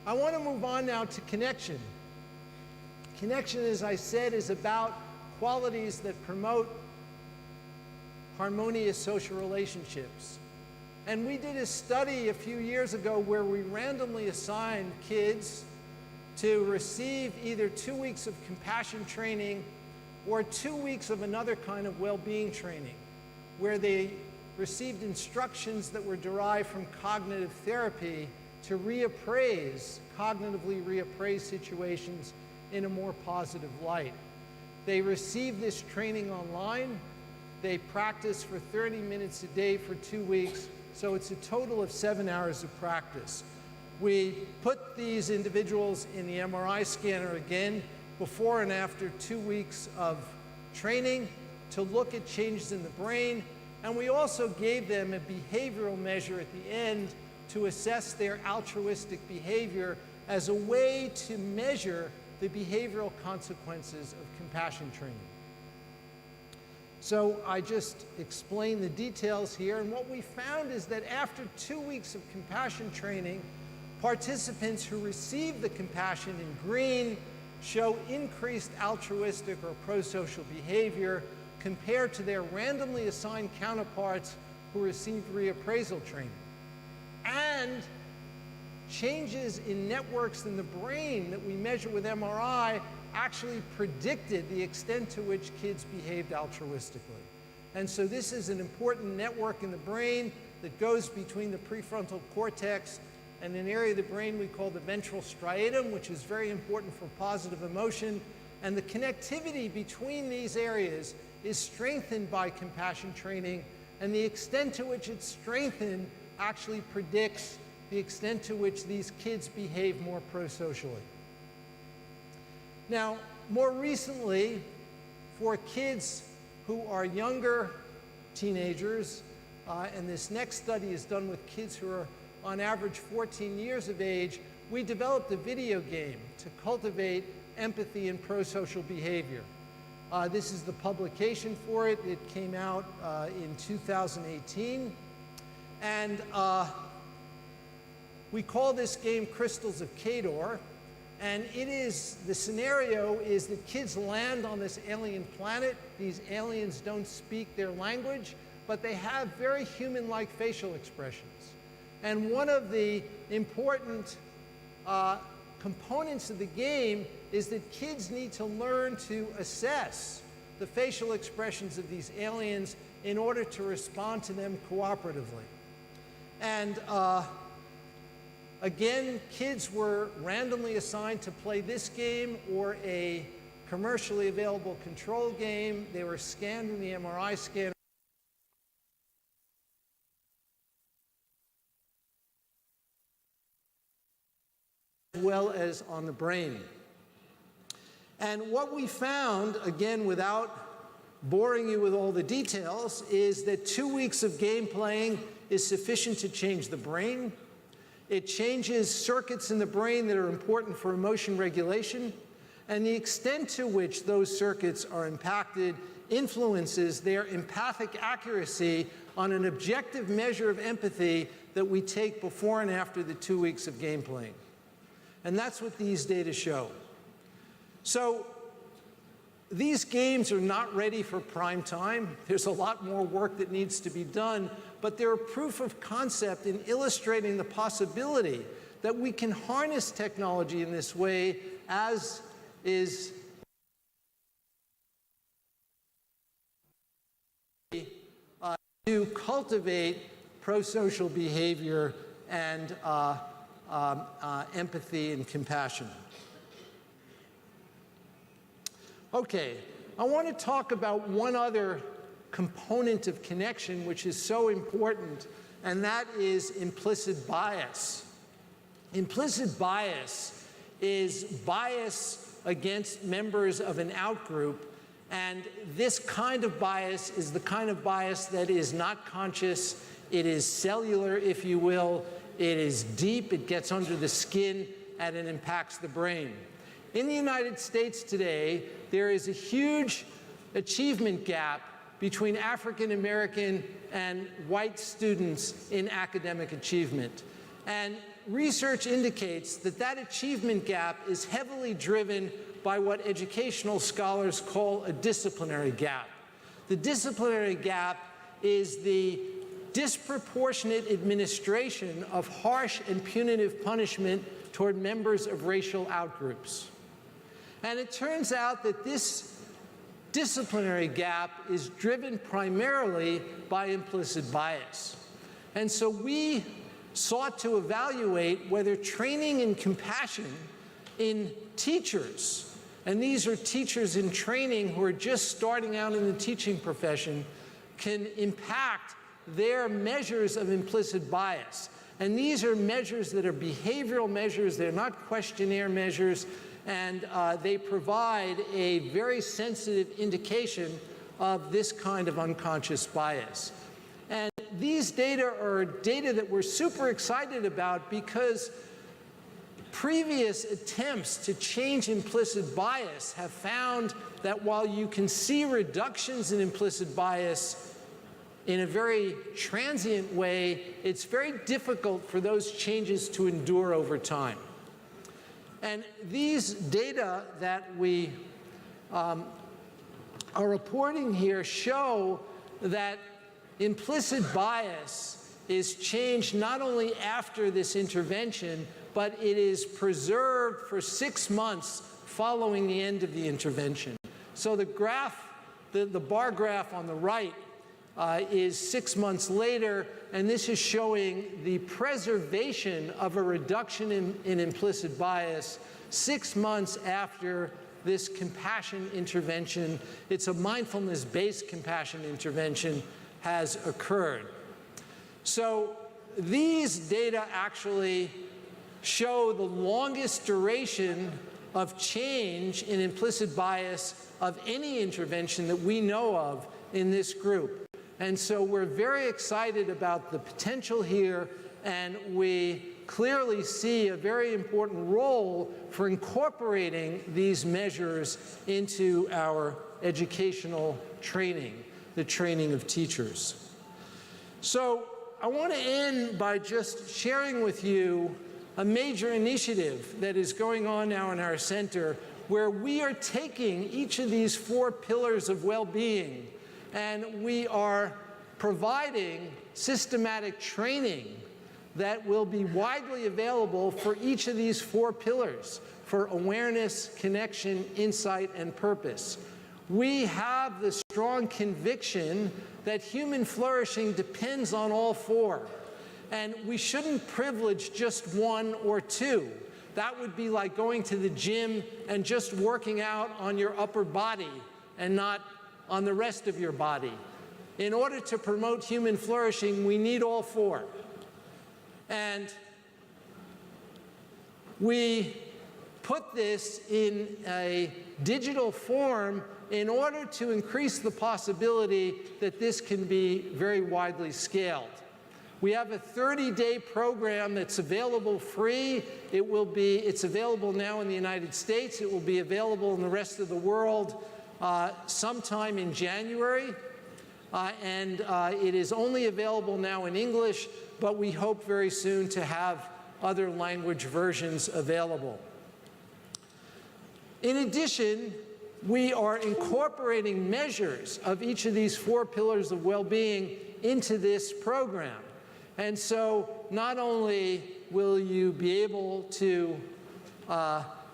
I want to move on now to connection. Connection, as I said, is about qualities that promote harmonious social relationships. And we did a study a few years ago where we randomly assigned kids to receive either 2 weeks of compassion training or 2 weeks of another kind of well-being training, where they received instructions that were derived from cognitive therapy to cognitively reappraise situations in a more positive light. They received this training online. They practiced for 30 minutes a day for 2 weeks, so it's a total of 7 hours of practice. We put these individuals in the MRI scanner again before and after 2 weeks of training to look at changes in the brain, and we also gave them a behavioral measure at the end to assess their altruistic behavior as a way to measure the behavioral consequences of compassion training. So I just explained the details here, and what we found is that after 2 weeks of compassion training, participants who received the compassion in green show increased altruistic or pro-social behavior compared to their randomly assigned counterparts who received reappraisal training. And changes in networks in the brain that we measure with MRI actually predicted the extent to which kids behaved altruistically. And so this is an important network in the brain that goes between the prefrontal cortex and an area of the brain we call the ventral striatum, which is very important for positive emotion. And the connectivity between these areas is strengthened by compassion training, and the extent to which it's strengthened actually predicts the extent to which these kids behave more pro-socially. Now, more recently, for kids who are younger teenagers, and this next study is done with kids who are on average 14 years of age, we developed a video game to cultivate empathy and pro-social behavior. This is the publication for it. It came out in 2018. And we call this game Crystals of Cador. And the scenario is that kids land on this alien planet. These aliens don't speak their language, but they have very human-like facial expressions. And one of the important components of the game is that kids need to learn to assess the facial expressions of these aliens in order to respond to them cooperatively. And again, kids were randomly assigned to play this game or a commercially available control game. They were scanned in the MRI scanner as well as on the brain. And what we found, again, without boring you with all the details, is that 2 weeks of game playing is sufficient to change the brain. It changes circuits in the brain that are important for emotion regulation, and the extent to which those circuits are impacted influences their empathic accuracy on an objective measure of empathy that we take before and after the 2 weeks of game playing. And that's what these data show. So these games are not ready for prime time. There's a lot more work that needs to be done, but they're a proof of concept in illustrating the possibility that we can harness technology in this way, as is to cultivate pro-social behavior and empathy and compassion. Okay, I want to talk about one other component of connection which is so important, and that is implicit bias. Implicit bias is bias against members of an outgroup, and this kind of bias is the kind of bias that is not conscious. It is cellular, if you will. It is deep, it gets under the skin, and it impacts the brain. In the United States today, there is a huge achievement gap between African American and white students in academic achievement. And research indicates that that achievement gap is heavily driven by what educational scholars call a disciplinary gap. The disciplinary gap is the disproportionate administration of harsh and punitive punishment toward members of racial outgroups. And it turns out that this disciplinary gap is driven primarily by implicit bias. And so we sought to evaluate whether training in compassion in teachers, and these are teachers in training who are just starting out in the teaching profession, can impact their measures of implicit bias. And these are measures that are behavioral measures, they're not questionnaire measures, and they provide a very sensitive indication of this kind of unconscious bias. And these data are data that we're super excited about because previous attempts to change implicit bias have found that while you can see reductions in implicit bias in a very transient way, it's very difficult for those changes to endure over time. And these data that we are reporting here show that implicit bias is changed not only after this intervention, but it is preserved for 6 months following the end of the intervention. So the graph, the bar graph on the right is 6 months later, and this is showing the preservation of a reduction in implicit bias 6 months after this compassion intervention. It's a mindfulness-based compassion intervention has occurred. So these data actually show the longest duration of change in implicit bias of any intervention that we know of in this group. And so we're very excited about the potential here, and we clearly see a very important role for incorporating these measures into our educational training, the training of teachers. So I want to end by just sharing with you a major initiative that is going on now in our center, where we are taking each of these 4 pillars of well-being, and we are providing systematic training that will be widely available for each of these 4 pillars, for awareness, connection, insight, and purpose. We have the strong conviction that human flourishing depends on all 4. And we shouldn't privilege just 1 or 2. That would be like going to the gym and just working out on your upper body and not on the rest of your body. In order to promote human flourishing, we need all 4. And we put this in a digital form in order to increase the possibility that this can be very widely scaled. We have a 30-day program that's available free. It's available now in the United States. It will be available in the rest of the world sometime in January. It is only available now in English, but we hope very soon to have other language versions available. In addition, we are incorporating measures of each of these 4 pillars of well-being into this program. And so not only will you be able to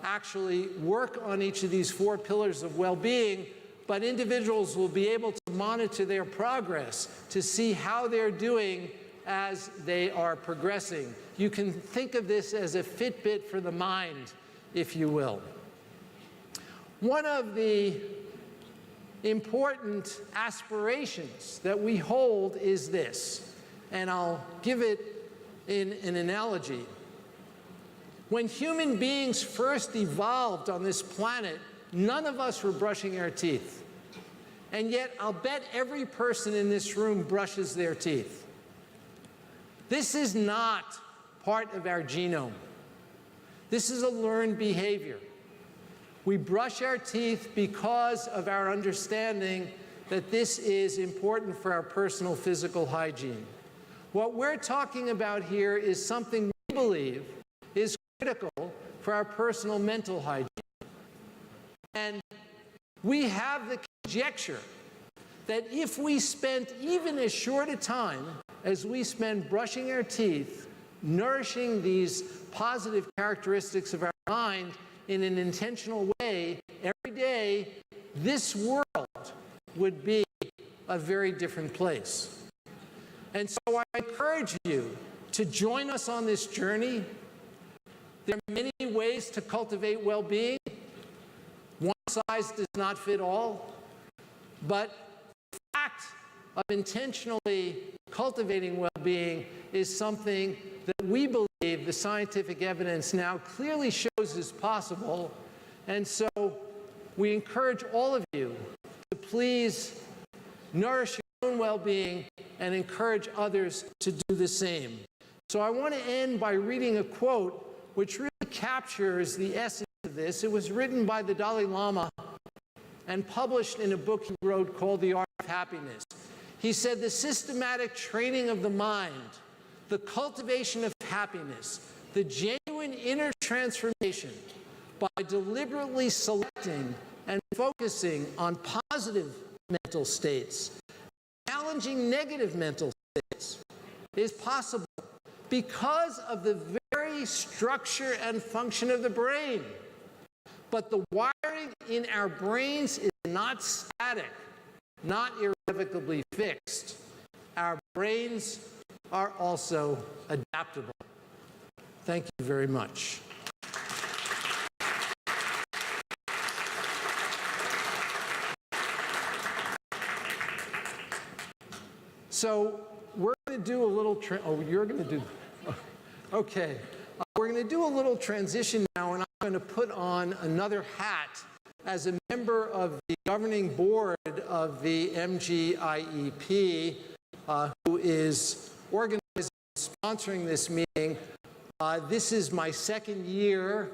actually work on each of these 4 pillars of well-being, but individuals will be able to monitor their progress to see how they're doing as they are progressing. You can think of this as a Fitbit for the mind, if you will. One of the important aspirations that we hold is this, and I'll give it in an analogy. When human beings first evolved on this planet, none of us were brushing our teeth. And yet, I'll bet every person in this room brushes their teeth. This is not part of our genome. This is a learned behavior. We brush our teeth because of our understanding that this is important for our personal physical hygiene. What we're talking about here is something we believe is critical for our personal mental hygiene. And we have the conjecture that if we spent even as short a time as we spend brushing our teeth, nourishing these positive characteristics of our mind in an intentional way every day, this world would be a very different place. And so I encourage you to join us on this journey. There are many ways to cultivate well-being. One size does not fit all, but the fact of intentionally cultivating well-being is something that we believe the scientific evidence now clearly shows is possible. And so we encourage all of you to please nourish your own well-being and encourage others to do the same. So I want to end by reading a quote which really captures the essence of this. It was written by the Dalai Lama and published in a book he wrote called The Art of Happiness. He said, "The systematic training of the mind, the cultivation of happiness, the genuine inner transformation by deliberately selecting and focusing on positive mental states, challenging negative mental states, is possible because of the very structure and function of the brain. But the wiring in our brains is not static, not irrevocably fixed. Our brains are also adaptable." Thank you very much. So we're going to do a little, you're going to do, okay. We're going to do a little transition now, and I'm going to put on another hat as a member of the governing board of the MGIEP, who is organizing and sponsoring this meeting. This is my second year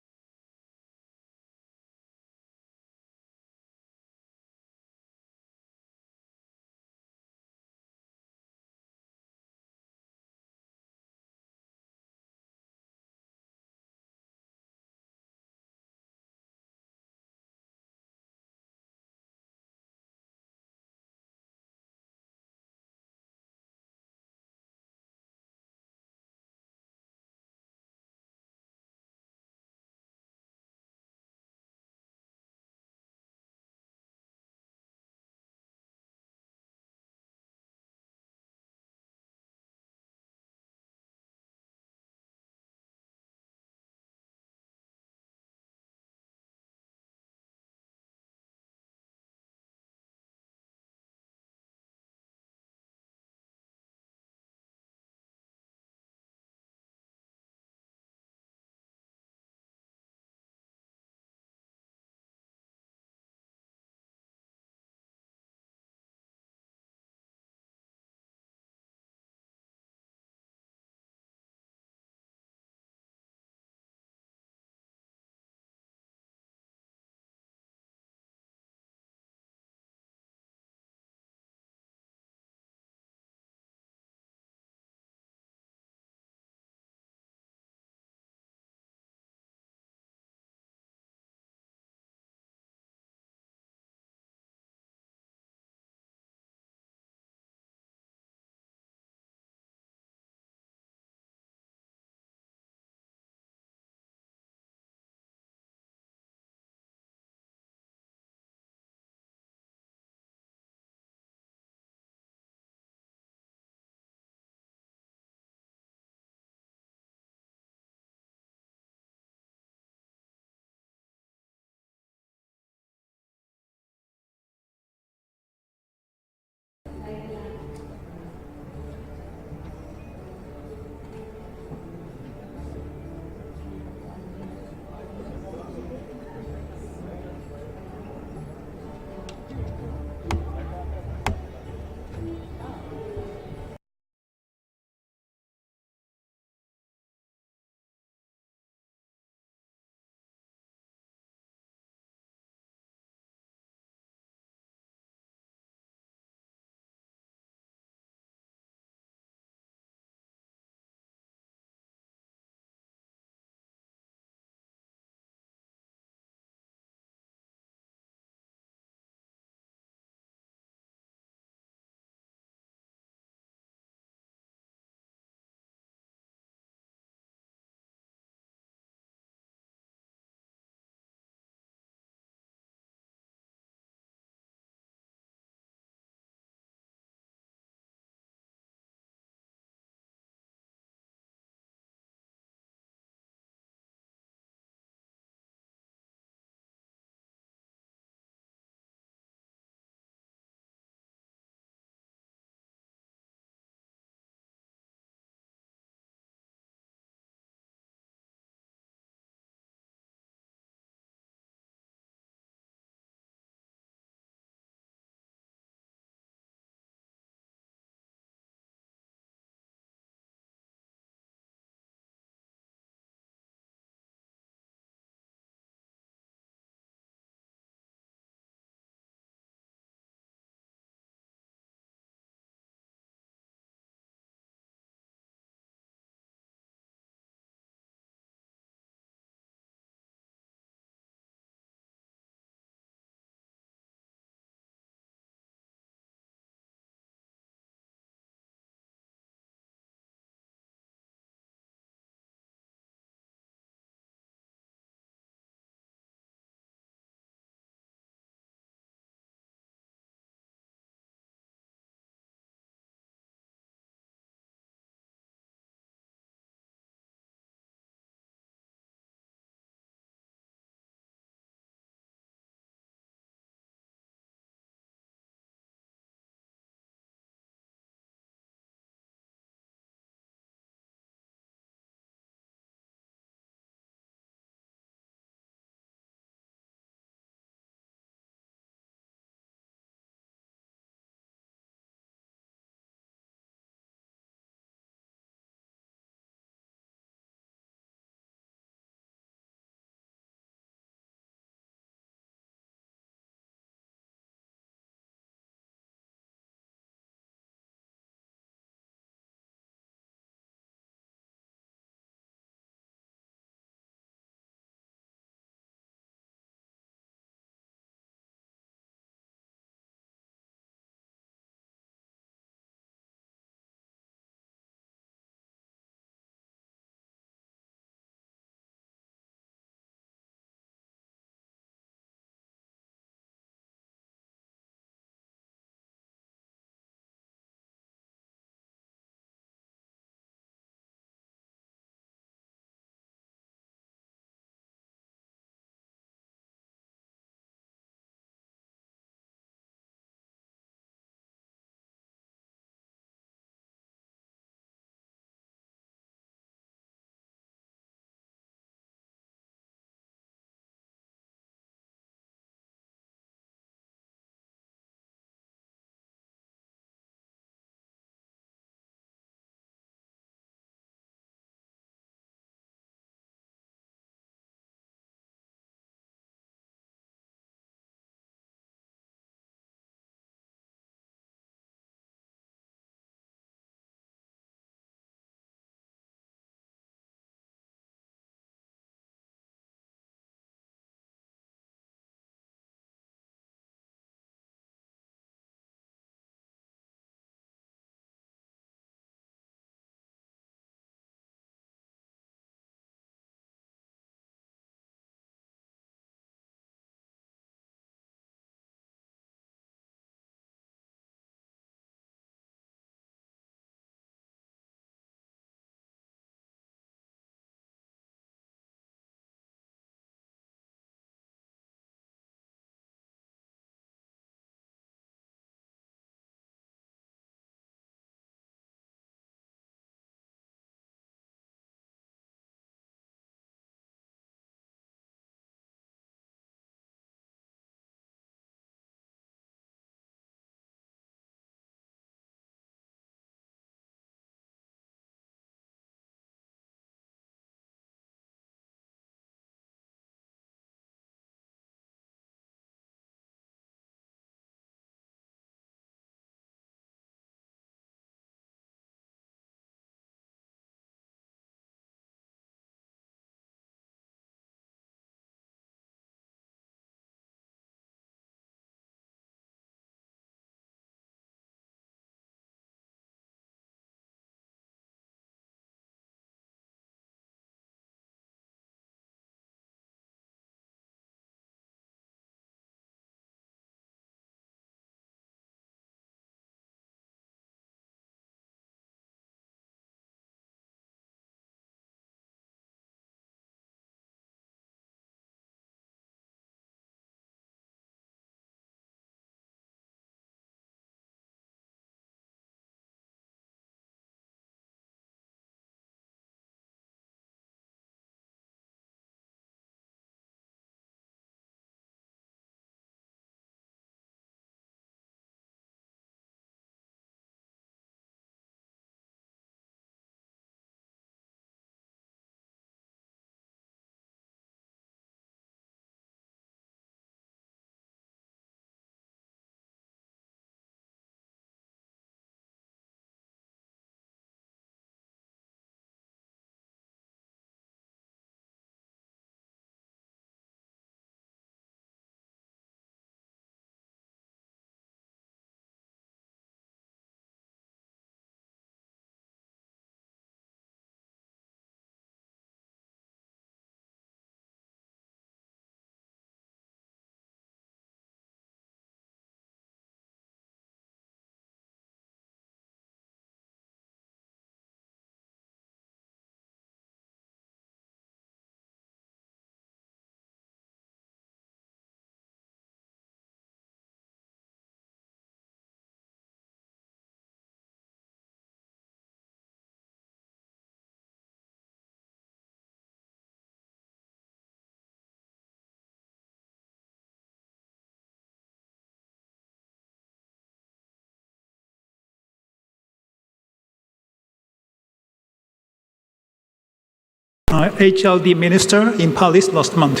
HLD minister in Paris last month.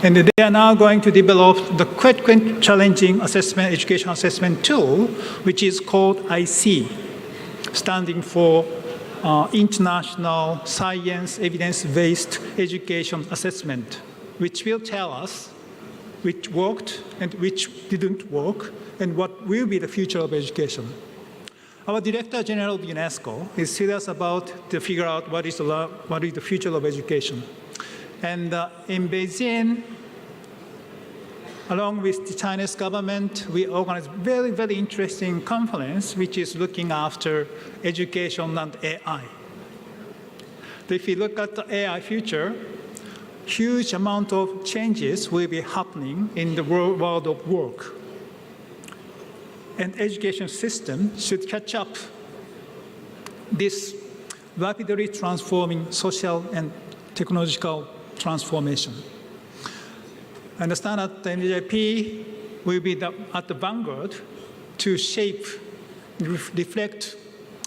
And they are now going to develop the quite challenging education assessment tool, which is called IC, standing for International Science Evidence-Based Education Assessment, which will tell us which worked and which didn't work, and what will be the future of education. Our Director General of UNESCO is serious about to figure out what is the future of education. And in Beijing, along with the Chinese government, we organized a very, very interesting conference, which is looking after education and AI. If you look at the AI future, huge amount of changes will be happening in the world of work. And education system should catch up this rapidly transforming social and technological transformation. I understand that the MGIEP will be at the vanguard to shape, reflect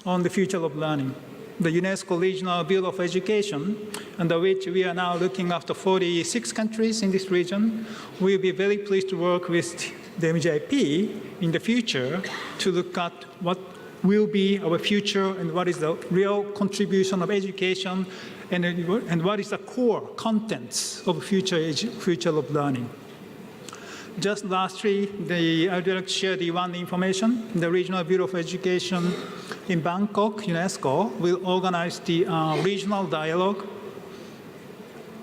on the future of learning. The UNESCO Regional Bureau of Education, under which we are now looking after 46 countries in this region, will be very pleased to work with the MGIEP in the future to look at what will be our future and what is the real contribution of education and what is the core contents of future of learning. Just lastly, I would like to share the one information. The Regional Bureau of Education in Bangkok, UNESCO, will organize the regional dialogue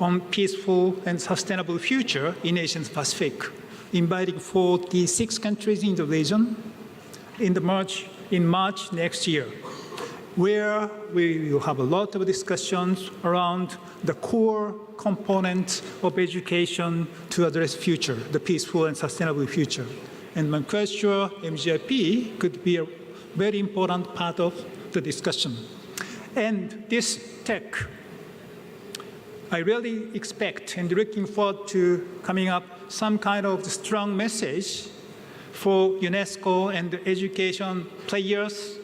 on peaceful and sustainable future in Asia Pacific, inviting 46 countries in the region in March next year, where we will have a lot of discussions around the core components of education to address future, the peaceful and sustainable future. And I'm quite sure MGIEP could be a very important part of the discussion. And this tech, I really expect and looking forward to coming up some kind of strong message for UNESCO and the education players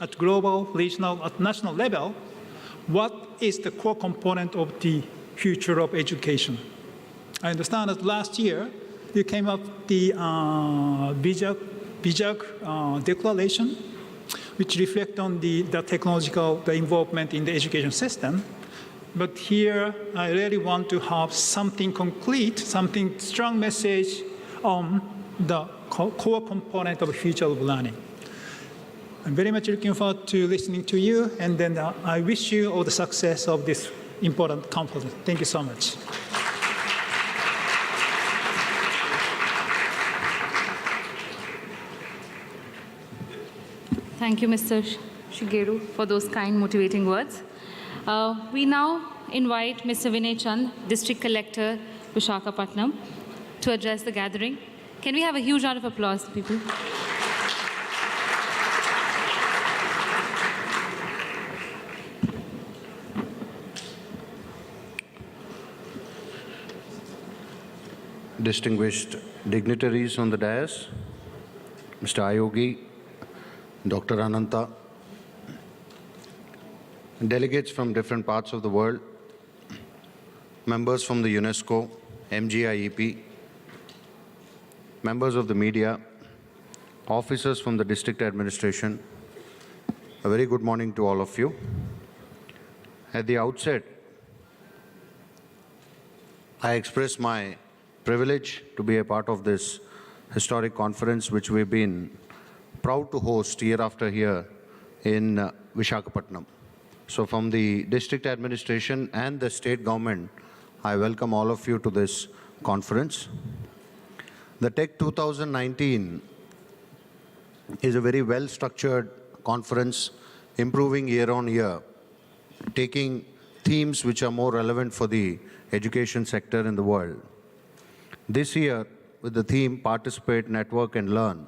at global, regional, at national level. What is the core component of the future of education? I understand that last year you came up with the Vishakhapatnam Declaration, which reflect on the technological involvement in the education system. But here, I really want to have something concrete, something strong message on the core component of the future of learning. I'm very much looking forward to listening to you, and then I wish you all the success of this important conference. Thank you so much. Thank you, Mr. Shigeru, for those kind, motivating words. We now invite Mr. Vinay Chand, District Collector, Vishakhapatnam, to address the gathering. Can we have a huge round of applause, people? Distinguished dignitaries on the dais, Mr. Ayogi, Dr. Anantha, delegates from different parts of the world, members from the UNESCO, MGIEP, members of the media, officers from the district administration, a very good morning to all of you. At the outset, I express my privilege to be a part of this historic conference, which we've been proud to host year after year in Vishakhapatnam. So from the district administration and the state government, I welcome all of you to this conference. The Tech 2019 is a very well-structured conference, improving year on year, taking themes which are more relevant for the education sector in the world. This year, with the theme Participate, Network and Learn,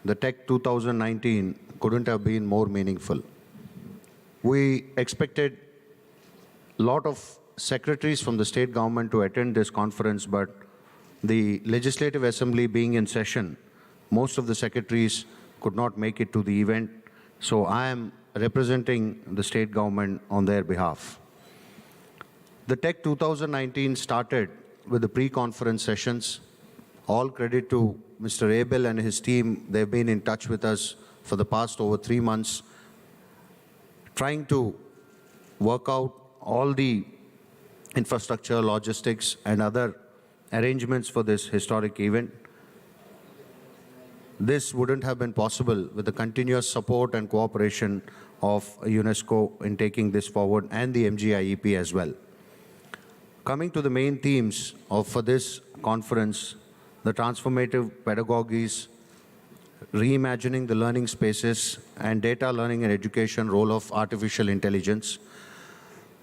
the Tech 2019 couldn't have been more meaningful. We expected a lot of secretaries from the state government to attend this conference, but the Legislative Assembly being in session, most of the secretaries could not make it to the event, so I am representing the state government on their behalf. The Tech 2019 started with the pre-conference sessions. All credit to Mr. Ebell and his team. They've been in touch with us for the past over 3 months, trying to work out all the infrastructure, logistics, and other arrangements for this historic event. This wouldn't have been possible with the continuous support and cooperation of UNESCO in taking this forward, and the MGIEP as well. Coming to the main themes for this conference, the transformative pedagogies, reimagining the learning spaces, and data learning and education role of artificial intelligence.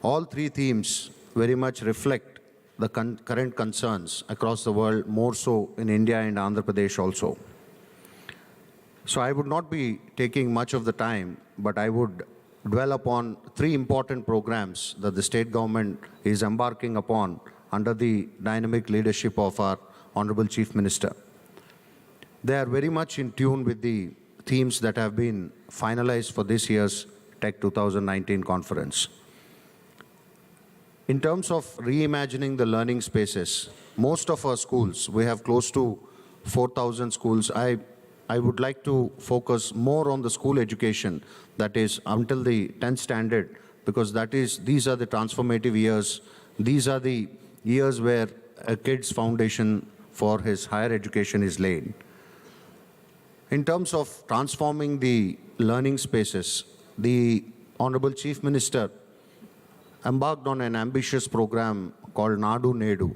All three themes very much reflect the current concerns across the world, more so in India and Andhra Pradesh also. So I would not be taking much of the time, but I would dwell upon 3 important programs that the state government is embarking upon under the dynamic leadership of our Honorable Chief Minister. They are very much in tune with the themes that have been finalized for this year's Tech 2019 conference. In terms of reimagining the learning spaces, most of our schools, we have close to 4,000 schools. I would like to focus more on the school education, that is until the 10th standard, because these are the transformative years. These are the years where a kid's foundation for his higher education is laid. In terms of transforming the learning spaces, the Honorable Chief Minister embarked on an ambitious program called Nadu Nedu.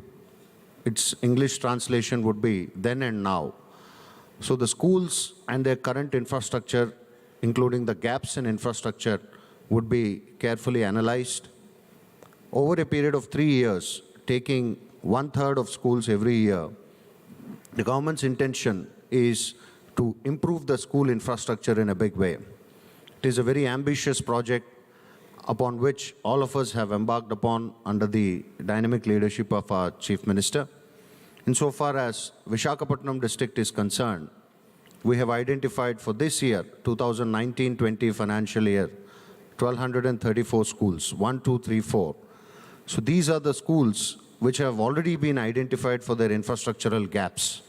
Its English translation would be then and now. So the schools and their current infrastructure, including the gaps in infrastructure, would be carefully analyzed. Over a period of 3 years, taking 1/3 of schools every year, the government's intention is to improve the school infrastructure in a big way. It is a very ambitious project upon which all of us have embarked upon under the dynamic leadership of our Chief Minister. Insofar as Vishakapatnam district is concerned, we have identified for this year, 2019-20 financial year, 1,234 schools, 1, 2, 3, 4. So these are the schools which have already been identified for their infrastructural gaps.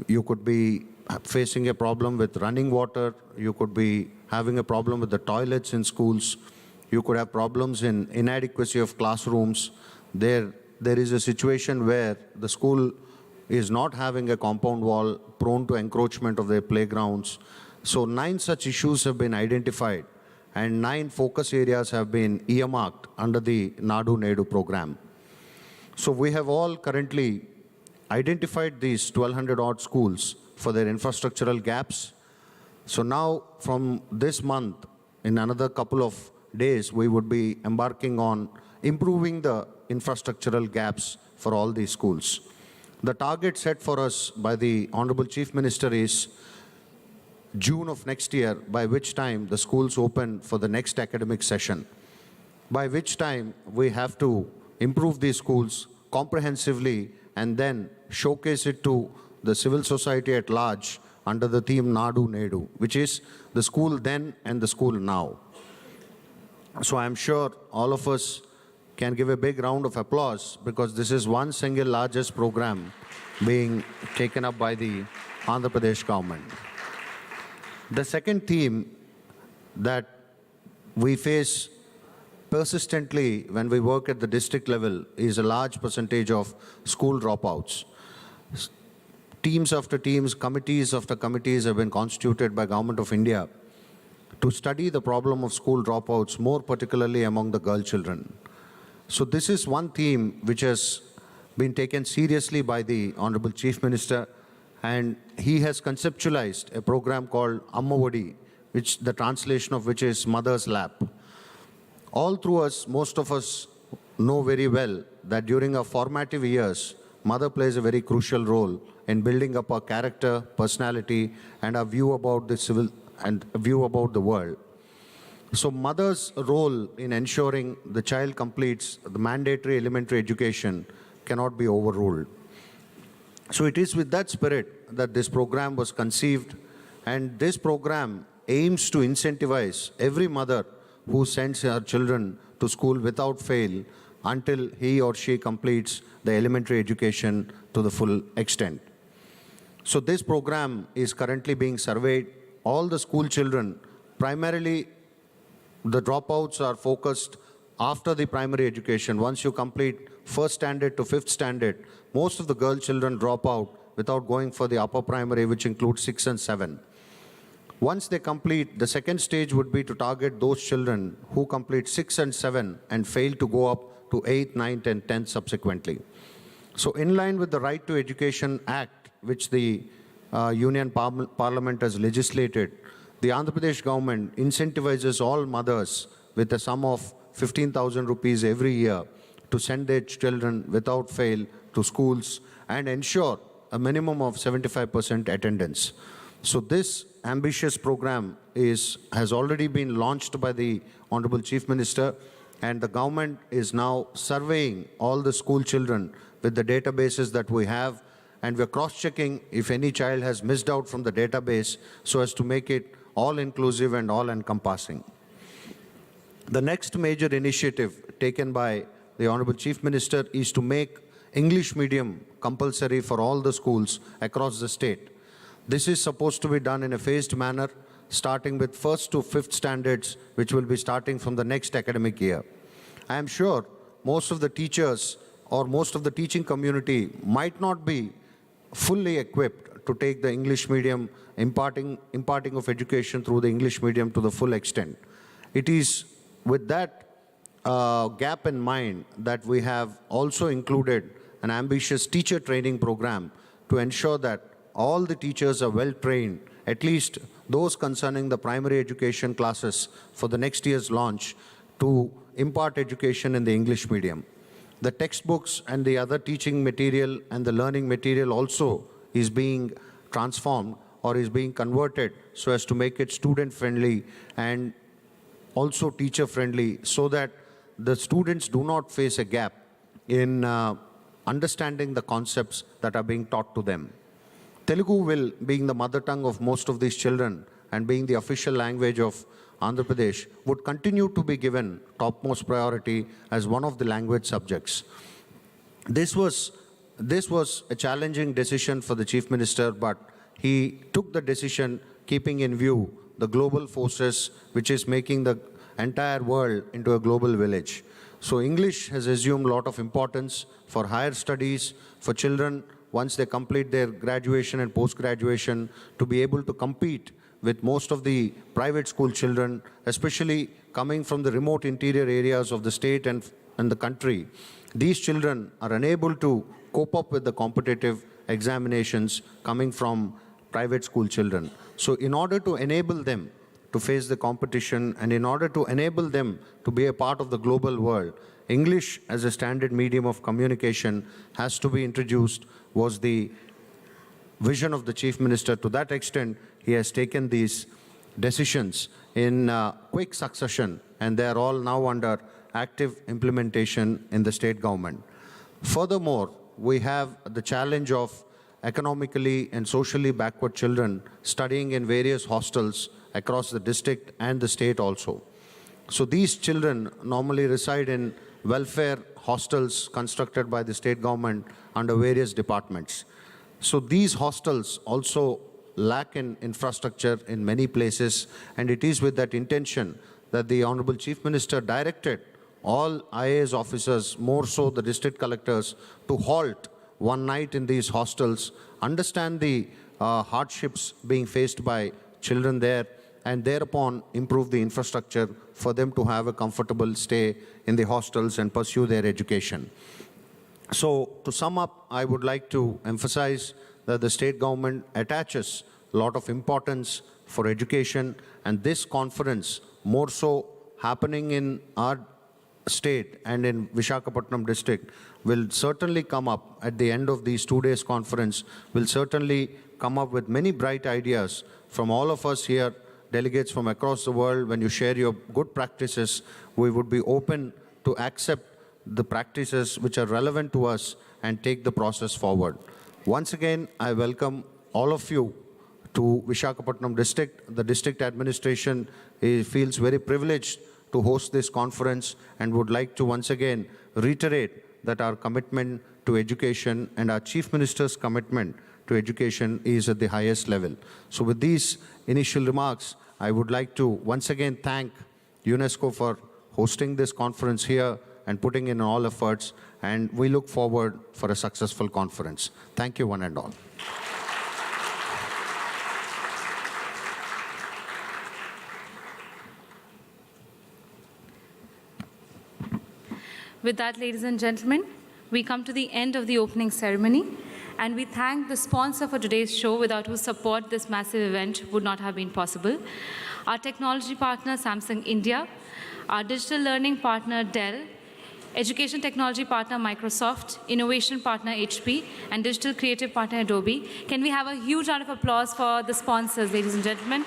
You could be facing a problem with running water, you could be having a problem with the toilets in schools, you could have problems in inadequacy of classrooms. There is a situation where the school is not having a compound wall, prone to encroachment of their playgrounds. So 9 such issues have been identified, and 9 focus areas have been earmarked under the Nadu Nedu program. So we have all currently identified these 1,200 odd schools for their infrastructural gaps. So now from this month, in another couple of days, we would be embarking on improving the infrastructural gaps for all these schools. The target set for us by the Honorable Chief Minister is June of next year, by which time the schools open for the next academic session, by which time we have to improve these schools comprehensively and then showcase it to the civil society at large under the theme Nadu Nedu, which is the school then and the school now. So I'm sure all of us can give a big round of applause, because this is one single largest program being taken up by the Andhra Pradesh government. The second theme that we face persistently when we work at the district level is a large percentage of school dropouts. Teams after teams, committees after committees have been constituted by Government of India to study the problem of school dropouts, more particularly among the girl children. So this is one theme which has been taken seriously by the Honorable Chief Minister, and he has conceptualized a program called Amma Odi, which the translation of which is Mother's Lap. All through us, most of us know very well that during our formative years, mother plays a very crucial role in building up our character, personality, and our view about the civil and view about the world. So mother's role in ensuring the child completes the mandatory elementary education cannot be overruled. So it is with that spirit that this program was conceived, and this program aims to incentivize every mother who sends her children to school without fail until he or she completes the elementary education to the full extent. So this program is currently being surveyed. All the school children, primarily the dropouts are focused after the primary education. Once you complete first standard to fifth standard, most of the girl children drop out without going for the upper primary, which includes 6 and 7. Once they complete, the second stage would be to target those children who complete 6 and 7 and fail to go up to 8, 9, and 10 subsequently. So in line with the Right to Education Act, which the Union Parliament has legislated, the Andhra Pradesh government incentivizes all mothers with a sum of 15,000 rupees every year to send their children without fail to schools and ensure a minimum of 75% attendance. So this ambitious program has already been launched by the Honorable Chief Minister, and the government is now surveying all the school children with the databases that we have, and we're cross-checking if any child has missed out from the database so as to make it all-inclusive and all-encompassing. The next major initiative taken by the Honorable Chief Minister is to make English medium compulsory for all the schools across the state. This is supposed to be done in a phased manner, starting with first to fifth standards, which will be starting from the next academic year. I am sure most of the teachers or most of the teaching community might not be fully equipped to take the English medium, imparting of education through the English medium to the full extent. It is with that gap in mind that we have also included an ambitious teacher training program to ensure that all the teachers are well trained, at least those concerning the primary education classes for the next year's launch, to impart education in the English medium. The textbooks and the other teaching material and the learning material also is being transformed or is being converted so as to make it student-friendly and also teacher-friendly, so that the students do not face a gap in understanding the concepts that are being taught to them. Telugu being the mother tongue of most of these children and being the official language of Andhra Pradesh, would continue to be given topmost priority as one of the language subjects. This was a challenging decision for the Chief Minister, but he took the decision keeping in view the global forces which is making the entire world into a global village. So English has assumed a lot of importance for higher studies, for children once they complete their graduation and post-graduation, to be able to compete with most of the private school children, especially coming from the remote interior areas of the state and the country. These children are unable to cope up with the competitive examinations coming from private school children. So in order to enable them to face the competition and in order to enable them to be a part of the global world, English as a standard medium of communication has to be introduced, was the vision of the Chief Minister. To that extent, he has taken these decisions in quick succession, and they are all now under active implementation in the state government. Furthermore, we have the challenge of economically and socially backward children studying in various hostels across the district and the state also. So these children normally reside in welfare hostels constructed by the state government under various departments. So these hostels also lack in infrastructure in many places, and it is with that intention that the Honorable Chief Minister directed all IAS officers, more so the district collectors, to halt one night in these hostels, understand the hardships being faced by children there, and thereupon improve the infrastructure for them to have a comfortable stay in the hostels and pursue their education. So to sum up, I would like to emphasize that the state government attaches a lot of importance for education, and this conference, more so happening in our state and in Vishakhapatnam district, will certainly come up at the end of these 2 days conference, will certainly come up with many bright ideas from all of us here, delegates from across the world. When you share your good practices, we would be open to accept the practices which are relevant to us and take the process forward. Once again, I welcome all of you to Vishakhapatnam district. The district administration feels very privileged to host this conference and would like to once again reiterate that our commitment to education and our Chief Minister's commitment to education is at the highest level. So with these initial remarks, I would like to once again thank UNESCO for hosting this conference here and putting in all efforts, and we look forward for a successful conference. Thank you, one and all. With that, ladies and gentlemen, we come to the end of the opening ceremony, and we thank the sponsor for today's show, without whose support this massive event would not have been possible. Our technology partner, Samsung India, our digital learning partner, Dell, education technology partner, Microsoft, innovation partner, HP, and digital creative partner, Adobe. Can we have a huge round of applause for the sponsors, ladies and gentlemen?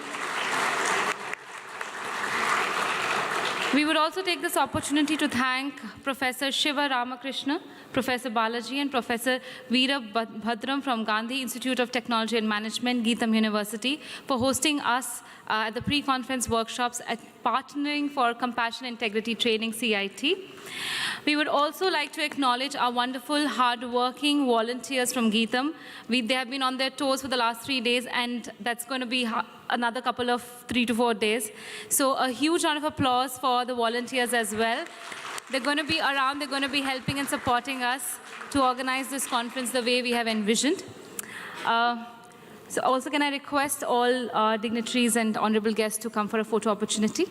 We would also take this opportunity to thank Professor Shiva Ramakrishna, Professor Balaji, and Professor Veerabhadram from Gandhi Institute of Technology and Management, Geetham University, for hosting us at the pre-conference workshops at Partnering for Compassion Integrity Training, CIT. We would also like to acknowledge our wonderful, hard-working volunteers from Geetham. They have been on their toes for the last 3 days, and that's going to be another couple of 3 to 4 days. So a huge round of applause for the volunteers as well. They're going to be around, they're going to be helping and supporting us to organize this conference the way we have envisioned. So also, can I request all dignitaries and honorable guests to come for a photo opportunity?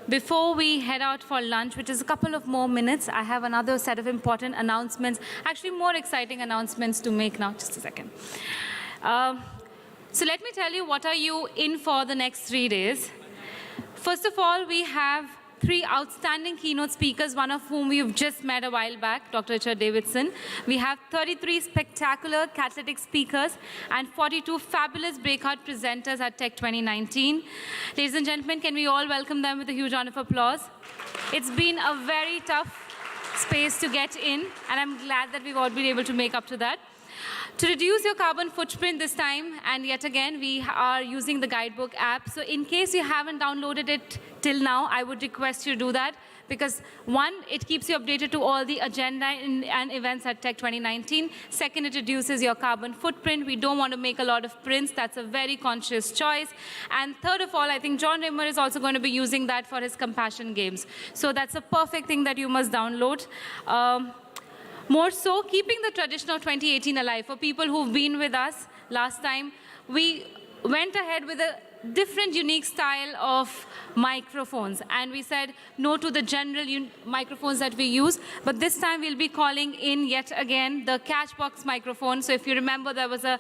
Before we head out for lunch, which is a couple of more minutes, I have another set of important announcements, actually more exciting announcements to make now. Just a second. So let me tell you, what are you in for the next 3 days? First of all, we have 3 outstanding keynote speakers, one of whom we've just met a while back, Dr. Richard Davidson. We have 33 spectacular catalytic speakers and 42 fabulous breakout presenters at Tech 2019. Ladies and gentlemen, can we all welcome them with a huge round of applause? It's been a very tough space to get in, and I'm glad that we've all been able to make up to that. To reduce your carbon footprint this time, and yet again, we are using the guidebook app. So in case you haven't downloaded it till now, I would request you to do that, because one, it keeps you updated to all the agenda and events at Tech 2019. Second, it reduces your carbon footprint. We don't want to make a lot of prints. That's a very conscious choice. And third of all, I think John Rimmer is also going to be using that for his compassion games. So that's a perfect thing that you must download. More so, keeping the tradition of 2018 alive. For people who've been with us last time, we went ahead with a different, unique style of microphones. And we said no to the general microphones that we use. But this time, we'll be calling in, yet again, the Catchbox microphone. So if you remember, there was a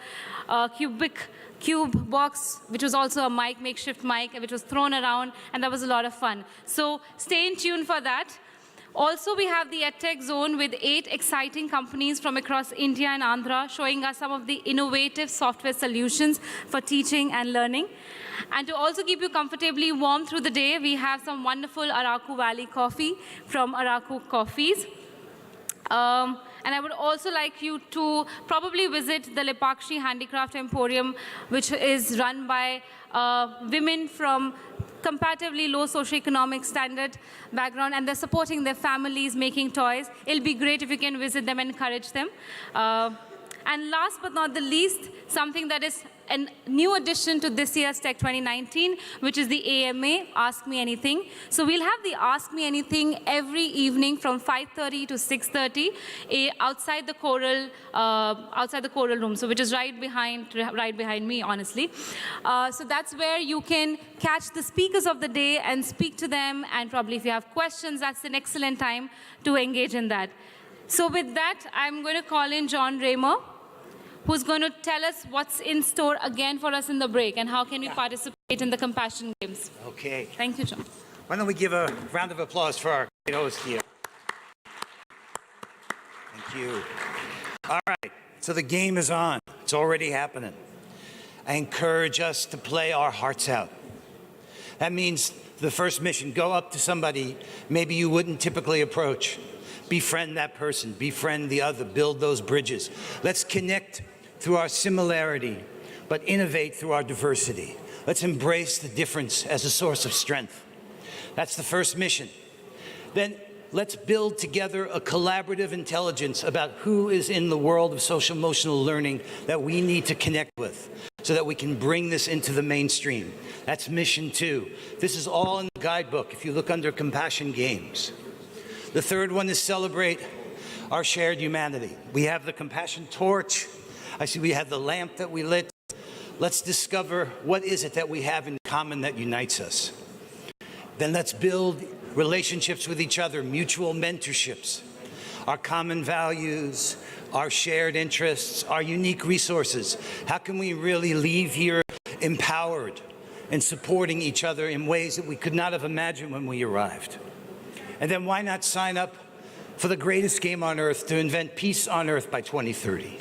cube box, which was also a mic, makeshift mic, which was thrown around. And that was a lot of fun. So stay in tune for that. Also, we have the EdTech Zone with 8 exciting companies from across India and Andhra, showing us some of the innovative software solutions for teaching and learning. And to also keep you comfortably warm through the day, we have some wonderful Araku Valley coffee from Araku Coffees. And I would also like you to probably visit the Lepakshi Handicraft Emporium, which is run by women from comparatively low socioeconomic standard background, and they're supporting their families making toys. It'll be great if you can visit them and encourage them. And last but not the least, something that is a new addition to this year's Tech 2019, which is the AMA, Ask Me Anything. So we'll have the Ask Me Anything every evening from 5:30 to 6:30 outside the choral room, so which is right behind me, honestly. So that's where you can catch the speakers of the day and speak to them, and probably if you have questions, that's an excellent time to engage in that. So with that, I'm going to call in John Raymer, who's going to tell us what's in store again for us in the break and how can we participate in the compassion games. Okay. Thank you, John. Why don't we give a round of applause for our great host here. Thank you. All right, so the game is on. It's already happening. I encourage us to play our hearts out. That means the first mission, go up to somebody maybe you wouldn't typically approach. Befriend that person, befriend the other, build those bridges. Let's connect through our similarity, but innovate through our diversity. Let's embrace the difference as a source of strength. That's the first mission. Then let's build together a collaborative intelligence about who is in the world of social emotional learning that we need to connect with so that we can bring this into the mainstream. That's mission 2. This is all in the guidebook if you look under Compassion Games. The third one is celebrate our shared humanity. We have the compassion torch. I see we have the lamp that we lit. Let's discover what is it that we have in common that unites us. Then let's build relationships with each other, mutual mentorships, our common values, our shared interests, our unique resources. How can we really leave here empowered and supporting each other in ways that we could not have imagined when we arrived? And then why not sign up for the greatest game on earth to invent peace on earth by 2030?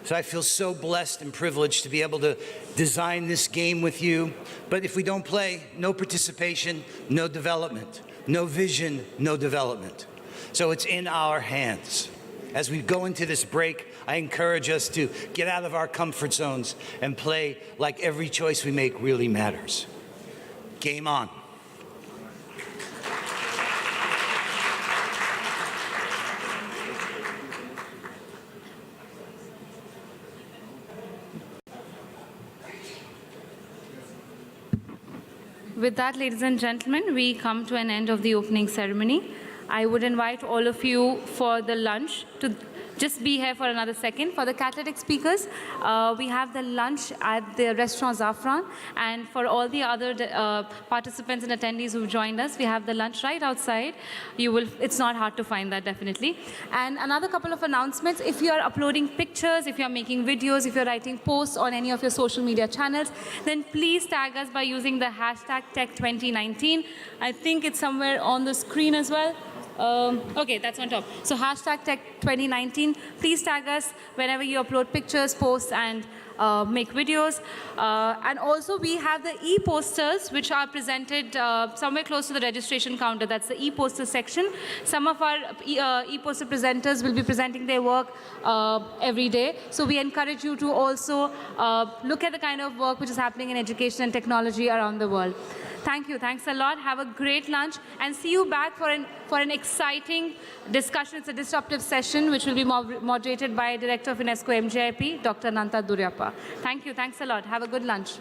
So I feel so blessed and privileged to be able to design this game with you. But if we don't play, no participation, no development. No vision, no development. So it's in our hands. As we go into this break, I encourage us to get out of our comfort zones and play like every choice we make really matters. Game on. With that, ladies and gentlemen, we come to an end of the opening ceremony. I would invite all of you for the lunch to just be here for another second. For the catalytic speakers, we have the lunch at the restaurant Zafran. And for all the other participants and attendees who've joined us, we have the lunch right outside. It's not hard to find that, definitely. And another couple of announcements. If you're uploading pictures, if you're making videos, if you're writing posts on any of your social media channels, then please tag us by using the hashtag Tech2019. I think it's somewhere on the screen as well. Okay, that's on top. So hashtag Tech2019. Please tag us whenever you upload pictures, posts, and make videos. And also we have the e-posters, which are presented somewhere close to the registration counter. That's the e-poster section. Some of our e-poster presenters will be presenting their work every day. So we encourage you to also look at the kind of work which is happening in education and technology around the world. Thank you. Thanks a lot. Have a great lunch, and see you back for an exciting discussion. It's a disruptive session which will be moderated by Director of Unesco MGIEP, Dr. Anantha Duraiappah. Thank you. Thanks a lot. Have a good lunch.